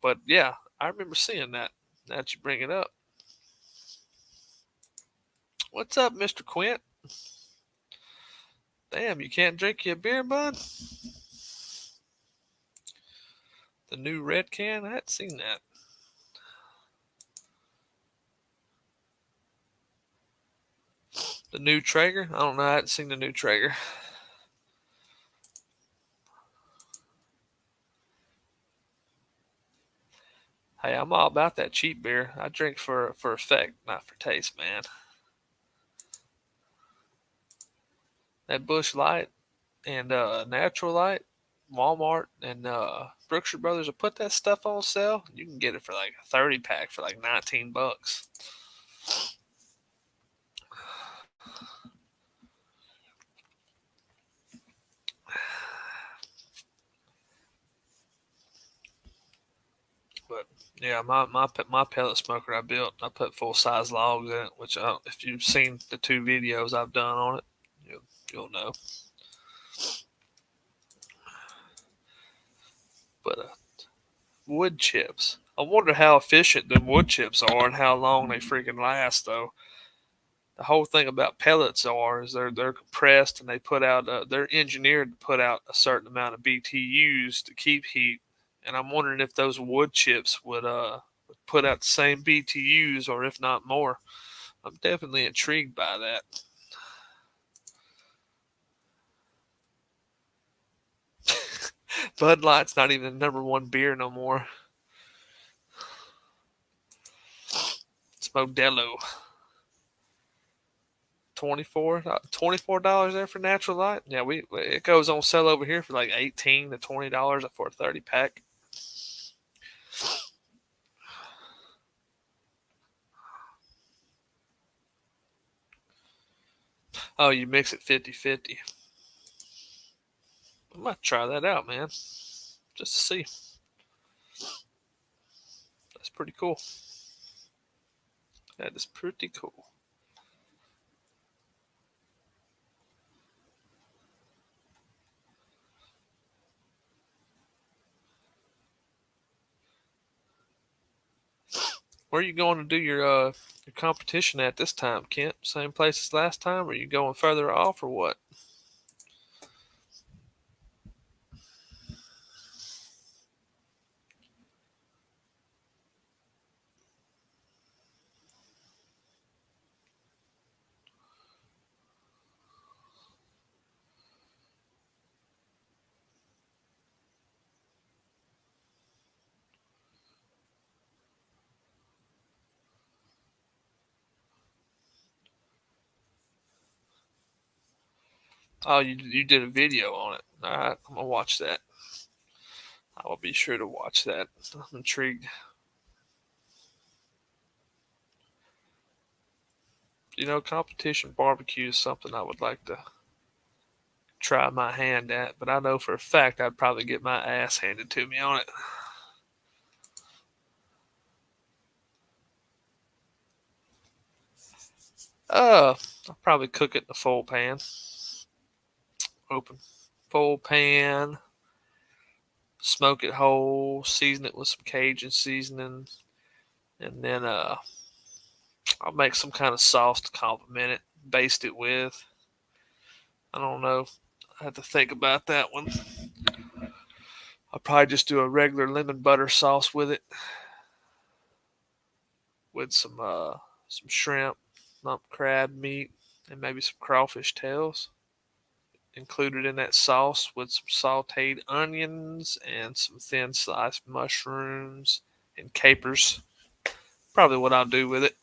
But yeah, I remember seeing that. Now that you bring it up. What's up, Mr. Quint? Damn, you can't drink your beer, bud? The new red can? I hadn't seen that. The new Traeger? I don't know. I hadn't seen the new Traeger. Hey, I'm all about that cheap beer. I drink for effect, not for taste, man. That Bush Light and Natural Light, Walmart and Brookshire Brothers will put that stuff on sale. You can get it for like a 30 pack for like $19. But yeah, my pellet smoker I built, I put full size logs in it, which if you've seen the 2 videos I've done on it, you'll know. But wood chips. I wonder how efficient the wood chips are and how long they freaking last, though. The whole thing about pellets is they're compressed and they put out they're engineered to put out a certain amount of BTUs to keep heat, and I'm wondering if those wood chips would put out the same BTUs or if not more. I'm definitely intrigued by that. Bud Light's not even the number one beer no more. It's Modelo. $24 there for Natural Light. Yeah, we it goes on sale over here for like $18 to $20 for a 30 pack. Oh, you mix it 50-50. I might try that out, man. Just to see. That's pretty cool. That is pretty cool. Where are you going to do your competition at this time, Kent? Same place as last time, or are you going further off, or what? Oh, you did a video on it. All right, I'm gonna watch that. I will be sure to watch that. I'm intrigued. Competition barbecue is something I would like to try my hand at, but I know for a fact I'd probably get my ass handed to me on it. I'll probably cook it in a full pan. Open full pan, smoke it whole, season it with some Cajun seasoning, and then I'll make some kind of sauce to complement it, baste it with. I don't know. I have to think about that one. I'll probably just do a regular lemon butter sauce with it, with some shrimp, lump crab meat, and maybe some crawfish tails included in that sauce with some sauteed onions and some thin sliced mushrooms and capers. Probably what I'll do with it.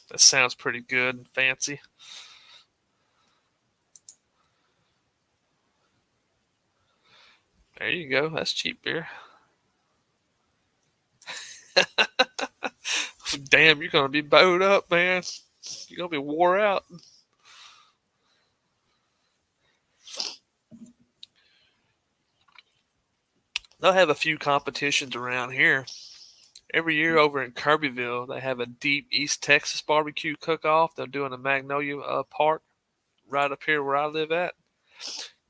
That sounds pretty good and fancy. There you go. That's cheap beer. Damn, you're gonna be bowed up, man. You're gonna be wore out. They'll have a few competitions around here. Every year over in Kirbyville, they have a deep East Texas barbecue cook-off. They're doing a Magnolia Park right up here where I live at,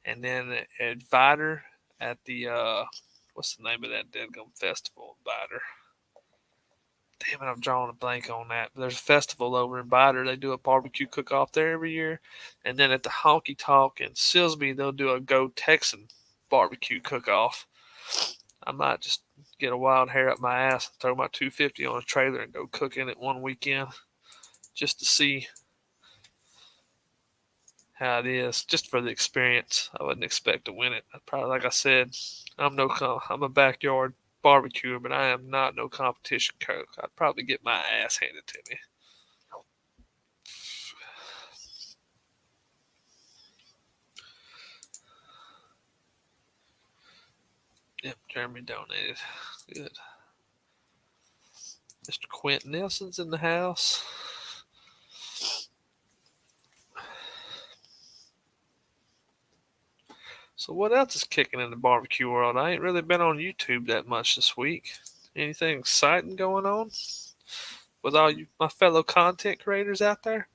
and then at Vider at the what's the name of that dead gum festival? Vider. Damn it, I'm drawing a blank on that. But there's a festival over in Bider. They do a barbecue cook off there every year. And then at the Honky Tonk in Silsby, they'll do a Go Texan barbecue cook off. I might just get a wild hair up my ass and throw my 250 on a trailer and go cook in it one weekend just to see how it is, just for the experience. I wouldn't expect to win it. I'd probably, like I said, I'm a backyard barbecuer, but I am not no competition cook. I'd probably get my ass handed to me. Yep, Jeremy donated. Good. Mr. Quentin Nelson's in the house. So what else is kicking in the barbecue world? I ain't really been on YouTube that much this week. Anything exciting going on with all you my fellow content creators out there?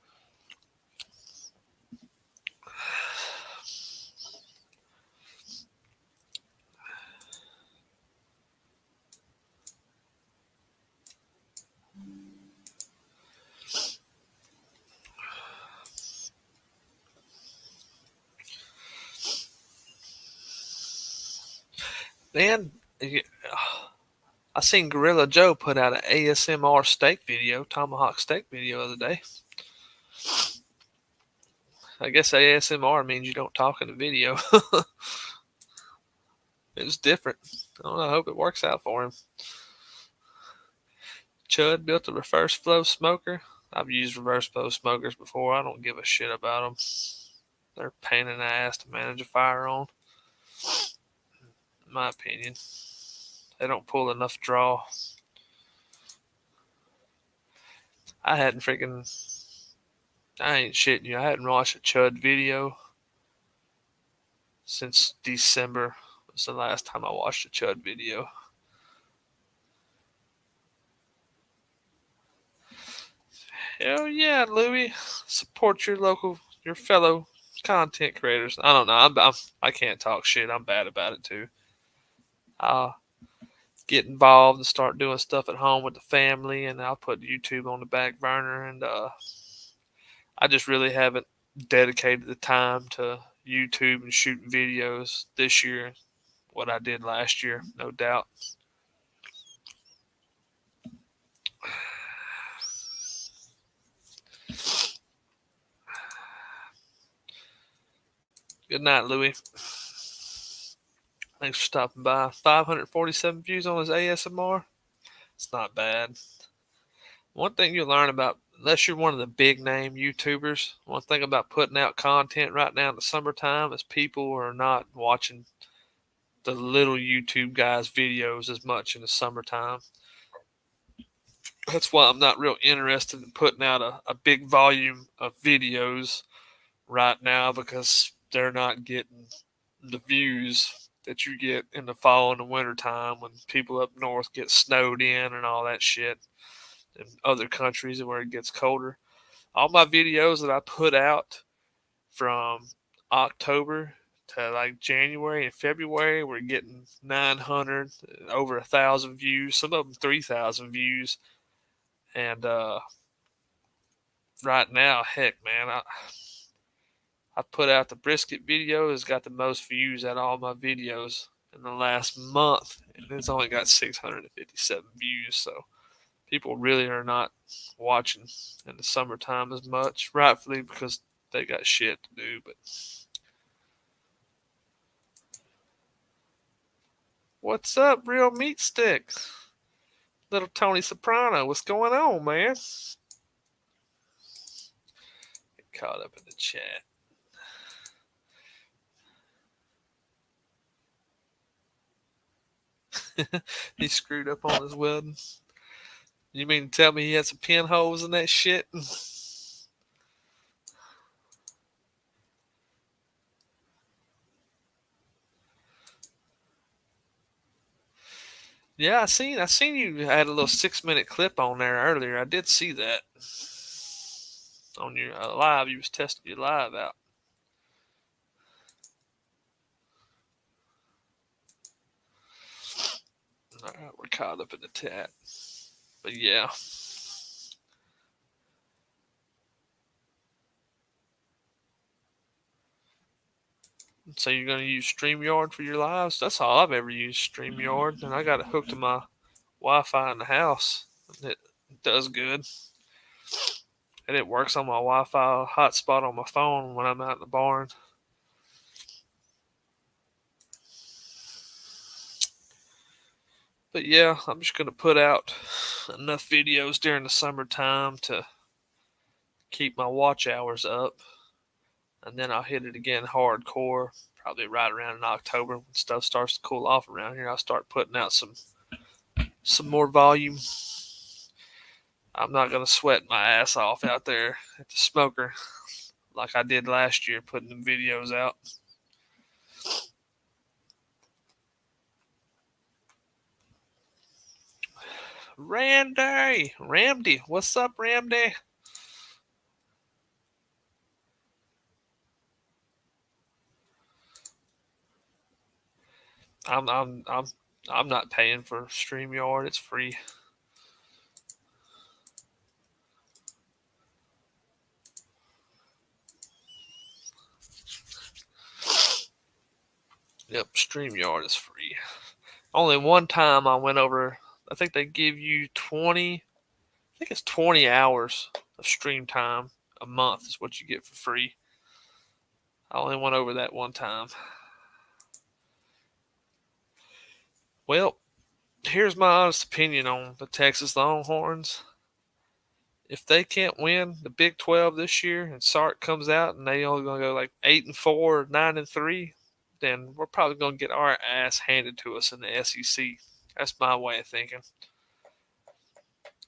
Man, I seen Gorilla Joe put out an ASMR steak video, tomahawk steak video the other day. I guess ASMR means you don't talk in the video. It was different. I don't know. I hope it works out for him. Chud built a reverse flow smoker. I've used reverse flow smokers before. I don't give a shit about them. They're a pain in the ass to manage a fire on, in my opinion. They don't pull enough draw. I hadn't freaking. I ain't shitting you. I hadn't watched a Chud video since December. Was the last time I watched a Chud video. Hell yeah, Louie. Support your fellow content creators. I don't know. I can't talk shit. I'm bad about it too. I'll get involved and start doing stuff at home with the family, and I'll put YouTube on the back burner. And I just really haven't dedicated the time to YouTube and shooting videos this year. What I did last year, no doubt. Good night, Louie. Thanks for stopping by. 547 views on his ASMR. It's not bad. One thing you learn about, unless you're one of the big name YouTubers, one thing about putting out content right now in the summertime is people are not watching the little YouTube guys' videos as much in the summertime. That's why I'm not real interested in putting out a big volume of videos right now, because they're not getting the views that you get in the fall and the winter time when people up north get snowed in and all that shit, in other countries where it gets colder. All my videos that I put out from October to like January and February were getting 900, over 1,000 views, some of them 3,000 views. And right now, heck, man, I put out the brisket video. It's got the most views out of all my videos in the last month, and it's only got 657 views. So people really are not watching in the summertime as much, rightfully because they got shit to do. But what's up, real meat sticks? Little Tony Soprano, what's going on, man? Get caught up in the chat. He screwed up on his welding. You mean to tell me he had some pinholes in that shit? Yeah, I seen you had a little 6 minute clip on there earlier. I did see that on your live. You was testing your live out. All right, we're caught up in the chat, but yeah. So you're gonna use StreamYard for your lives? That's all I've ever used, StreamYard, and I got it hooked to my Wi-Fi in the house. It does good, and it works on my Wi-Fi hotspot on my phone when I'm out in the barn. But yeah, I'm just gonna put out enough videos during the summertime to keep my watch hours up, and then I'll hit it again hardcore probably right around in October when stuff starts to cool off around here. I'll start putting out some more volume. I'm not gonna sweat my ass off out there at the smoker like I did last year, putting them videos out. Ramdy, what's up, Ramdy? I'm I'm I'm I'm not paying for StreamYard. It's free. Yep, StreamYard is free. Only one time I went over. I think they give you 20. I think it's 20 hours of stream time a month is what you get for free. I only went over that one time. Well, here's my honest opinion on the Texas Longhorns. If they can't win the Big 12 this year and Sark comes out and they only gonna go like 8-4 or 9-3, then we're probably gonna get our ass handed to us in the SEC. That's my way of thinking.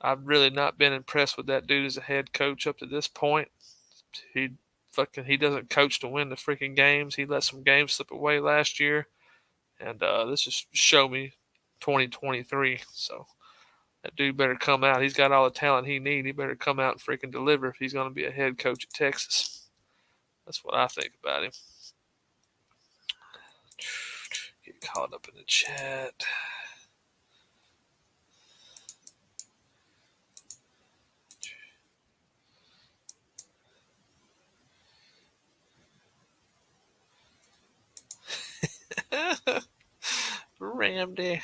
I've really not been impressed with that dude as a head coach up to this point. He he doesn't coach to win the freaking games. He let some games slip away last year, and this just show me 2023. So that dude better come out. He's got all the talent he needs. He better come out and freaking deliver if he's going to be a head coach at Texas. That's what I think about him. Get caught up in the chat. Ramdy.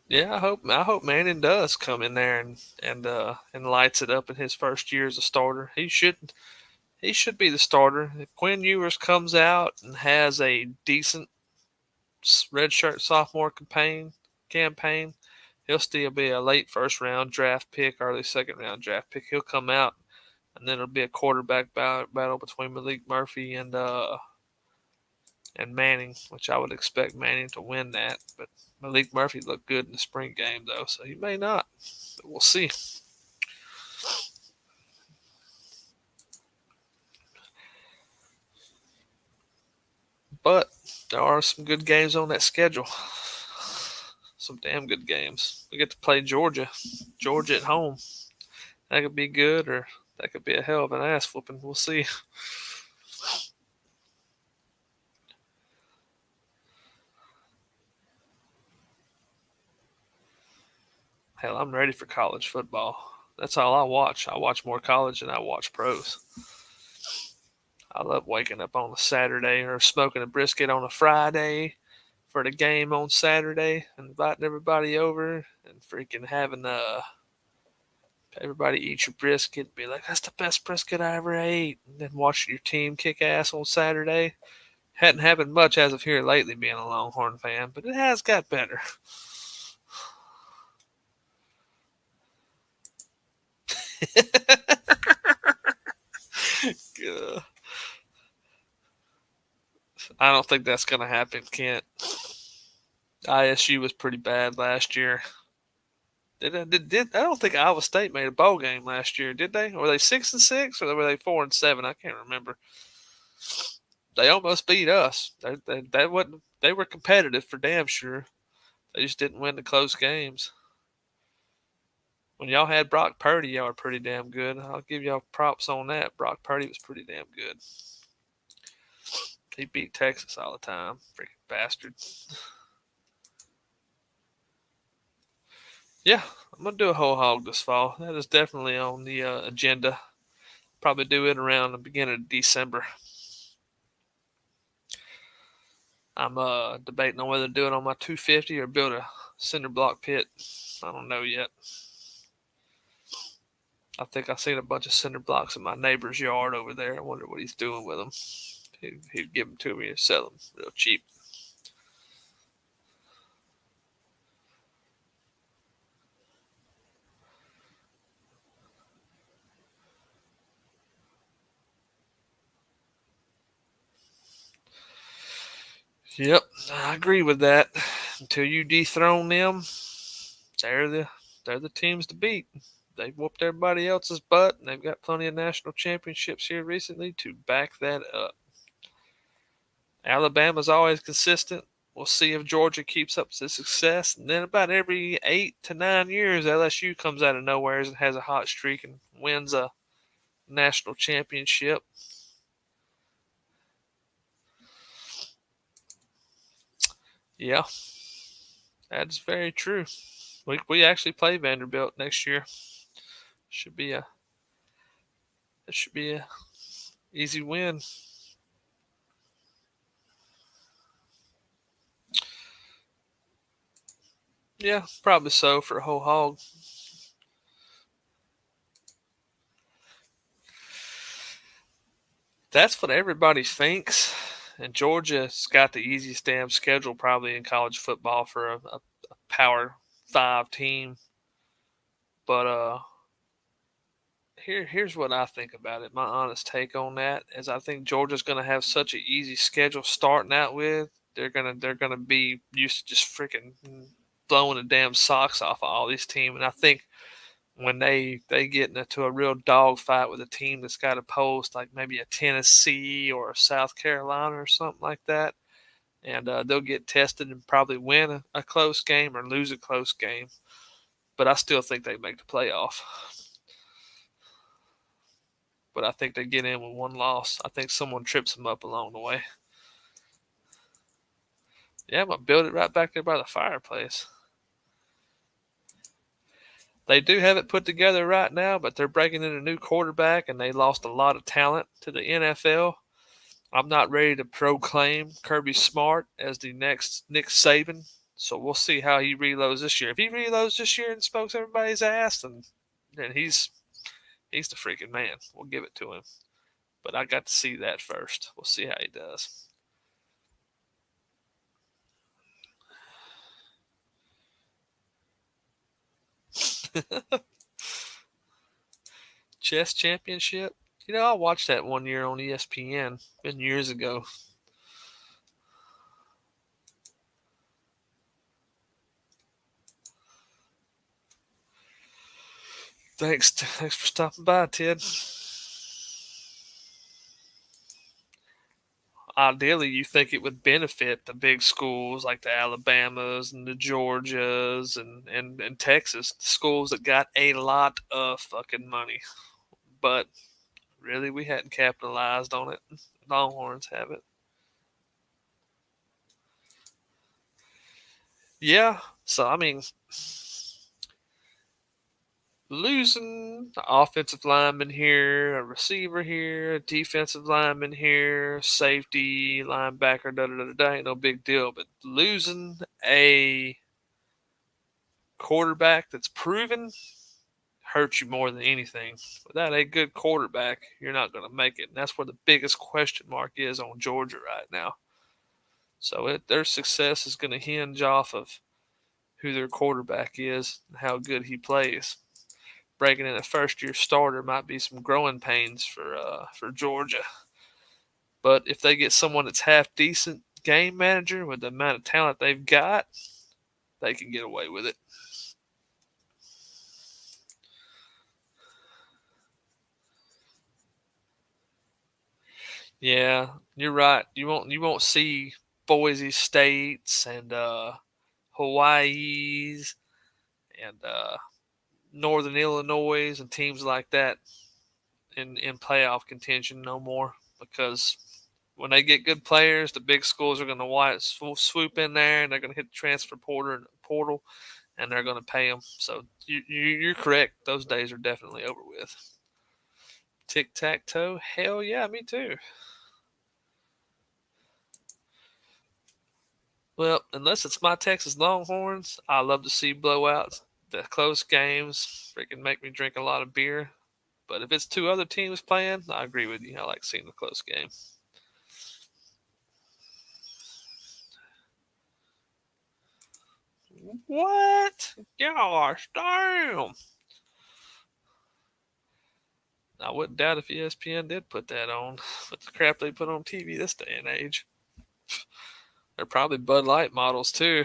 Yeah, I hope Manning does come in there and lights it up in his first year as a starter. He should be the starter. If Quinn Ewers comes out and has a decent redshirt sophomore campaign, he'll still be a late first round draft pick, early second round draft pick. He'll come out, and then it'll be a quarterback battle between Malik Murphy and Manning, which I would expect Manning to win that. But Malik Murphy looked good in the spring game, though, so he may not. But we'll see. But there are some good games on that schedule. Some damn good games. We get to play Georgia at home. That could be good, or that could be a hell of an ass whooping. We'll see. Hell, I'm ready for college football. That's all I watch. I watch more college than I watch pros. I love waking up on a Saturday or smoking a brisket on a Friday for the game on Saturday and inviting everybody over and freaking having everybody eat your brisket and be like, that's the best brisket I ever ate. And then watching your team kick ass on Saturday. Hadn't happened much as of here lately being a Longhorn fan, but it has got better. I don't think that's going to happen, Kent. ISU was pretty bad last year. I don't think Iowa State made a bowl game last year, did they? Were they 6-6 or were they 4-7? I can't remember. They almost beat us. They were competitive for damn sure. They just didn't win the close games. When y'all had Brock Purdy, y'all were pretty damn good. I'll give y'all props on that. Brock Purdy was pretty damn good. He beat Texas all the time. Freaking bastard. Yeah, I'm going to do a whole hog this fall. That is definitely on the agenda. Probably do it around the beginning of December. I'm debating on whether to do it on my 250 or build a cinder block pit. I don't know yet. I think I seen a bunch of cinder blocks in my neighbor's yard over there. I wonder what he's doing with them. He'd give them to me and sell them real cheap. Yep, I agree with that. Until you dethrone them, they're the they're the teams to beat. They've whooped everybody else's butt, and they've got plenty of national championships here recently to back that up. Alabama's always consistent. We'll see if Georgia keeps up the success. And then about every 8 to 9 years, LSU comes out of nowhere and has a hot streak and wins a national championship. Yeah, that's very true. We actually play Vanderbilt next year. Should be a it should be a easy win. Yeah, probably so for a whole hog. That's what everybody thinks. And Georgia's got the easiest damn schedule probably in college football for a Power Five team. But here's what I think about it. My honest take on that is I think Georgia's going to have such an easy schedule starting out with. They're gonna be used to just freaking blowing the damn socks off of all these teams. And I think when they get into a real dogfight with a team that's got to post like maybe a Tennessee or a South Carolina or something like that, and they'll get tested and probably win a close game or lose a close game. But I still think they make the playoff. But I think they get in with one loss. I think someone trips them up along the way. Yeah, I'm gonna build it right back there by the fireplace. They do have it put together right now, but they're breaking in a new quarterback, and they lost a lot of talent to the NFL. I'm not ready to proclaim Kirby Smart as the next Nick Saban, so we'll see how he reloads this year. If he reloads this year and smokes everybody's ass, then he's the freaking man. We'll give it to him. But I got to see that first. We'll see how he does. Chess championship. I watched that one year on ESPN. Been years ago. Thanks for stopping by, Ted. Ideally, you think it would benefit the big schools like the Alabamas and the Georgias and Texas, schools that got a lot of fucking money. But really, we hadn't capitalized on it. Longhorns have it. Yeah. So, I mean, losing an offensive lineman here, a receiver here, a defensive lineman here, safety, linebacker, da da da da, ain't no big deal. But losing a quarterback that's proven hurts you more than anything. Without a good quarterback, you're not going to make it. And that's where the biggest question mark is on Georgia right now. So their success is going to hinge off of who their quarterback is and how good he plays. Breaking in a first year starter might be some growing pains for Georgia. But if they get someone that's half decent game manager with the amount of talent they've got, they can get away with it. Yeah, you're right. You won't see Boise States and Hawaii's and Northern Illinois and teams like that in playoff contention no more because when they get good players, the big schools are going to swoop in there and they're going to hit the transfer portal and they're going to pay them. So you're correct. Those days are definitely over with. Tic tac toe? Hell yeah, me too. Well, unless it's my Texas Longhorns, I love to see blowouts. The close games freaking make me drink a lot of beer. But if it's two other teams playing, I agree with you. I like seeing the close game. What? Gosh, damn. I wouldn't doubt if ESPN did put that on. But the crap they put on TV this day and age. They're probably Bud Light models too.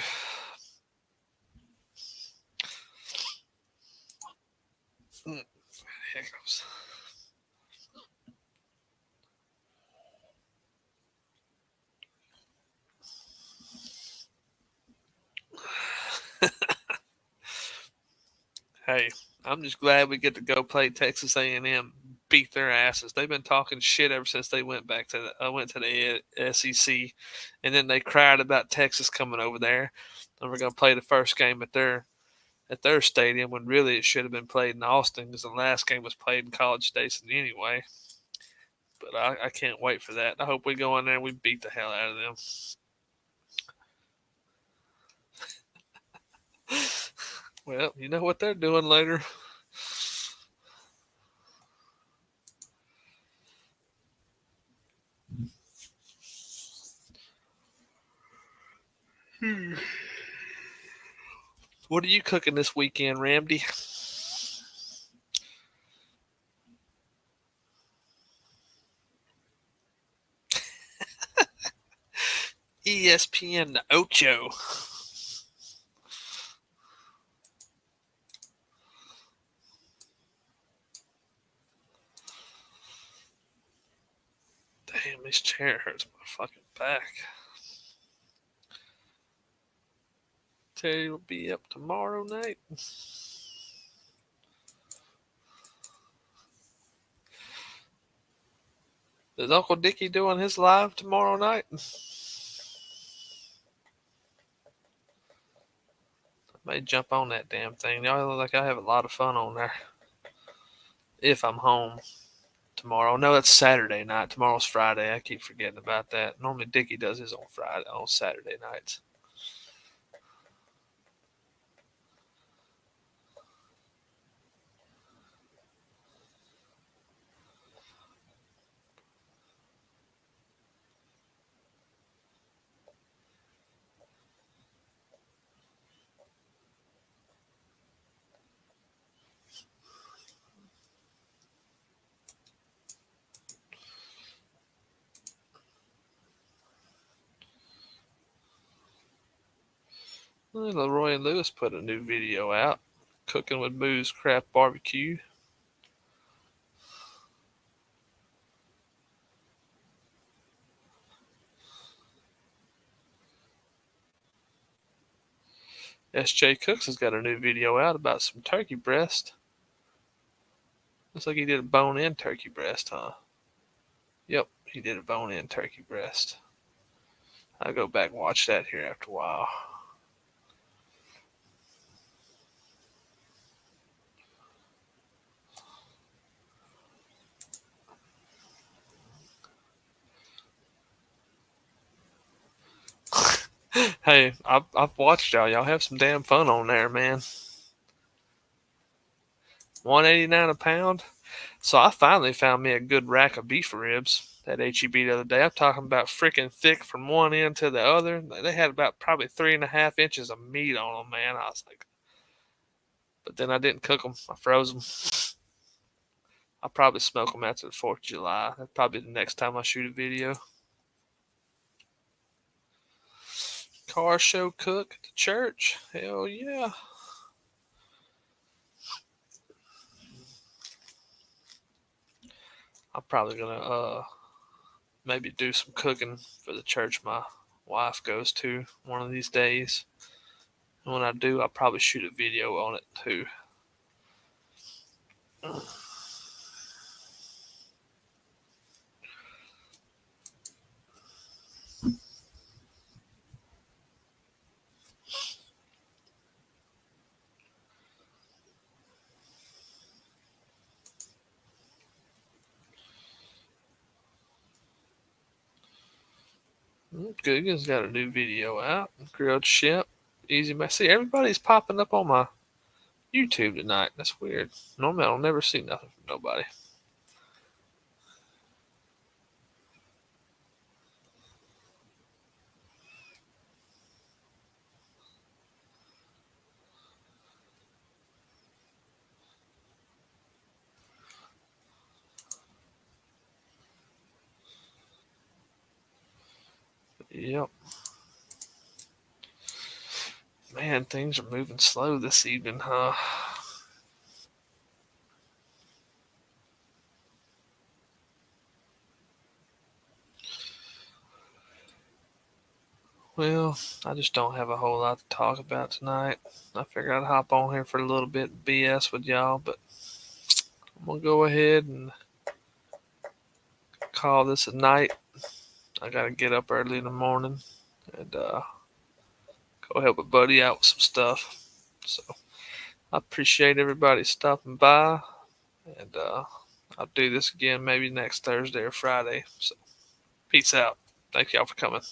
Hiccups. Hey, I'm just glad we get to go play Texas A&M, beat their asses. They've been talking shit ever since they went back to the SEC, and then they cried about Texas coming over there, and we're gonna play the first game at their stadium when really it should have been played in Austin because the last game was played in College Station anyway. But I can't wait for that. I hope we go in there and we beat the hell out of them. Well, you know what they're doing later. What are you cooking this weekend, Ramdy? ESPN Ocho. Damn, this chair hurts my fucking back. Terry will be up tomorrow night. Is Uncle Dickie doing his live tomorrow night? I may jump on that damn thing. Y'all look like I have a lot of fun on there. If I'm home tomorrow. No, it's Saturday night. Tomorrow's Friday. I keep forgetting about that. Normally Dickie does his on Saturday nights. Leroy and Lewis put a new video out. Cooking with Boo's Craft Barbecue. S.J. Cooks has got a new video out about some turkey breast. Looks like he did a bone-in turkey breast, huh? Yep, he did a bone-in turkey breast. I'll go back and watch that here after a while. Hey, I've watched y'all. Y'all have some damn fun on there, man. $1.89 a pound. So I finally found me a good rack of beef ribs at HEB the other day. I'm talking about freaking thick from one end to the other. They had about probably 3.5 inches of meat on them, man. I was like, but then I didn't cook them. I froze them. I'll probably smoke them after the 4th of July. That's probably the next time I shoot a video. Car show cook at the church. Hell yeah. I'm probably gonna maybe do some cooking for the church my wife goes to one of these days. And when I do, I'll probably shoot a video on it too. Google's got a new video out. Grilled shrimp. Easy. See, everybody's popping up on my YouTube tonight. That's weird. Normally, I don't never see nothing from nobody. Yep. Man, things are moving slow this evening, huh? Well, I just don't have a whole lot to talk about tonight. I figured I'd hop on here for a little bit and BS with y'all, but I'm gonna go ahead and call this a night. I gotta get up early in the morning and go help a buddy out with some stuff. So I appreciate everybody stopping by, and I'll do this again maybe next Thursday or Friday. So peace out. Thank y'all for coming.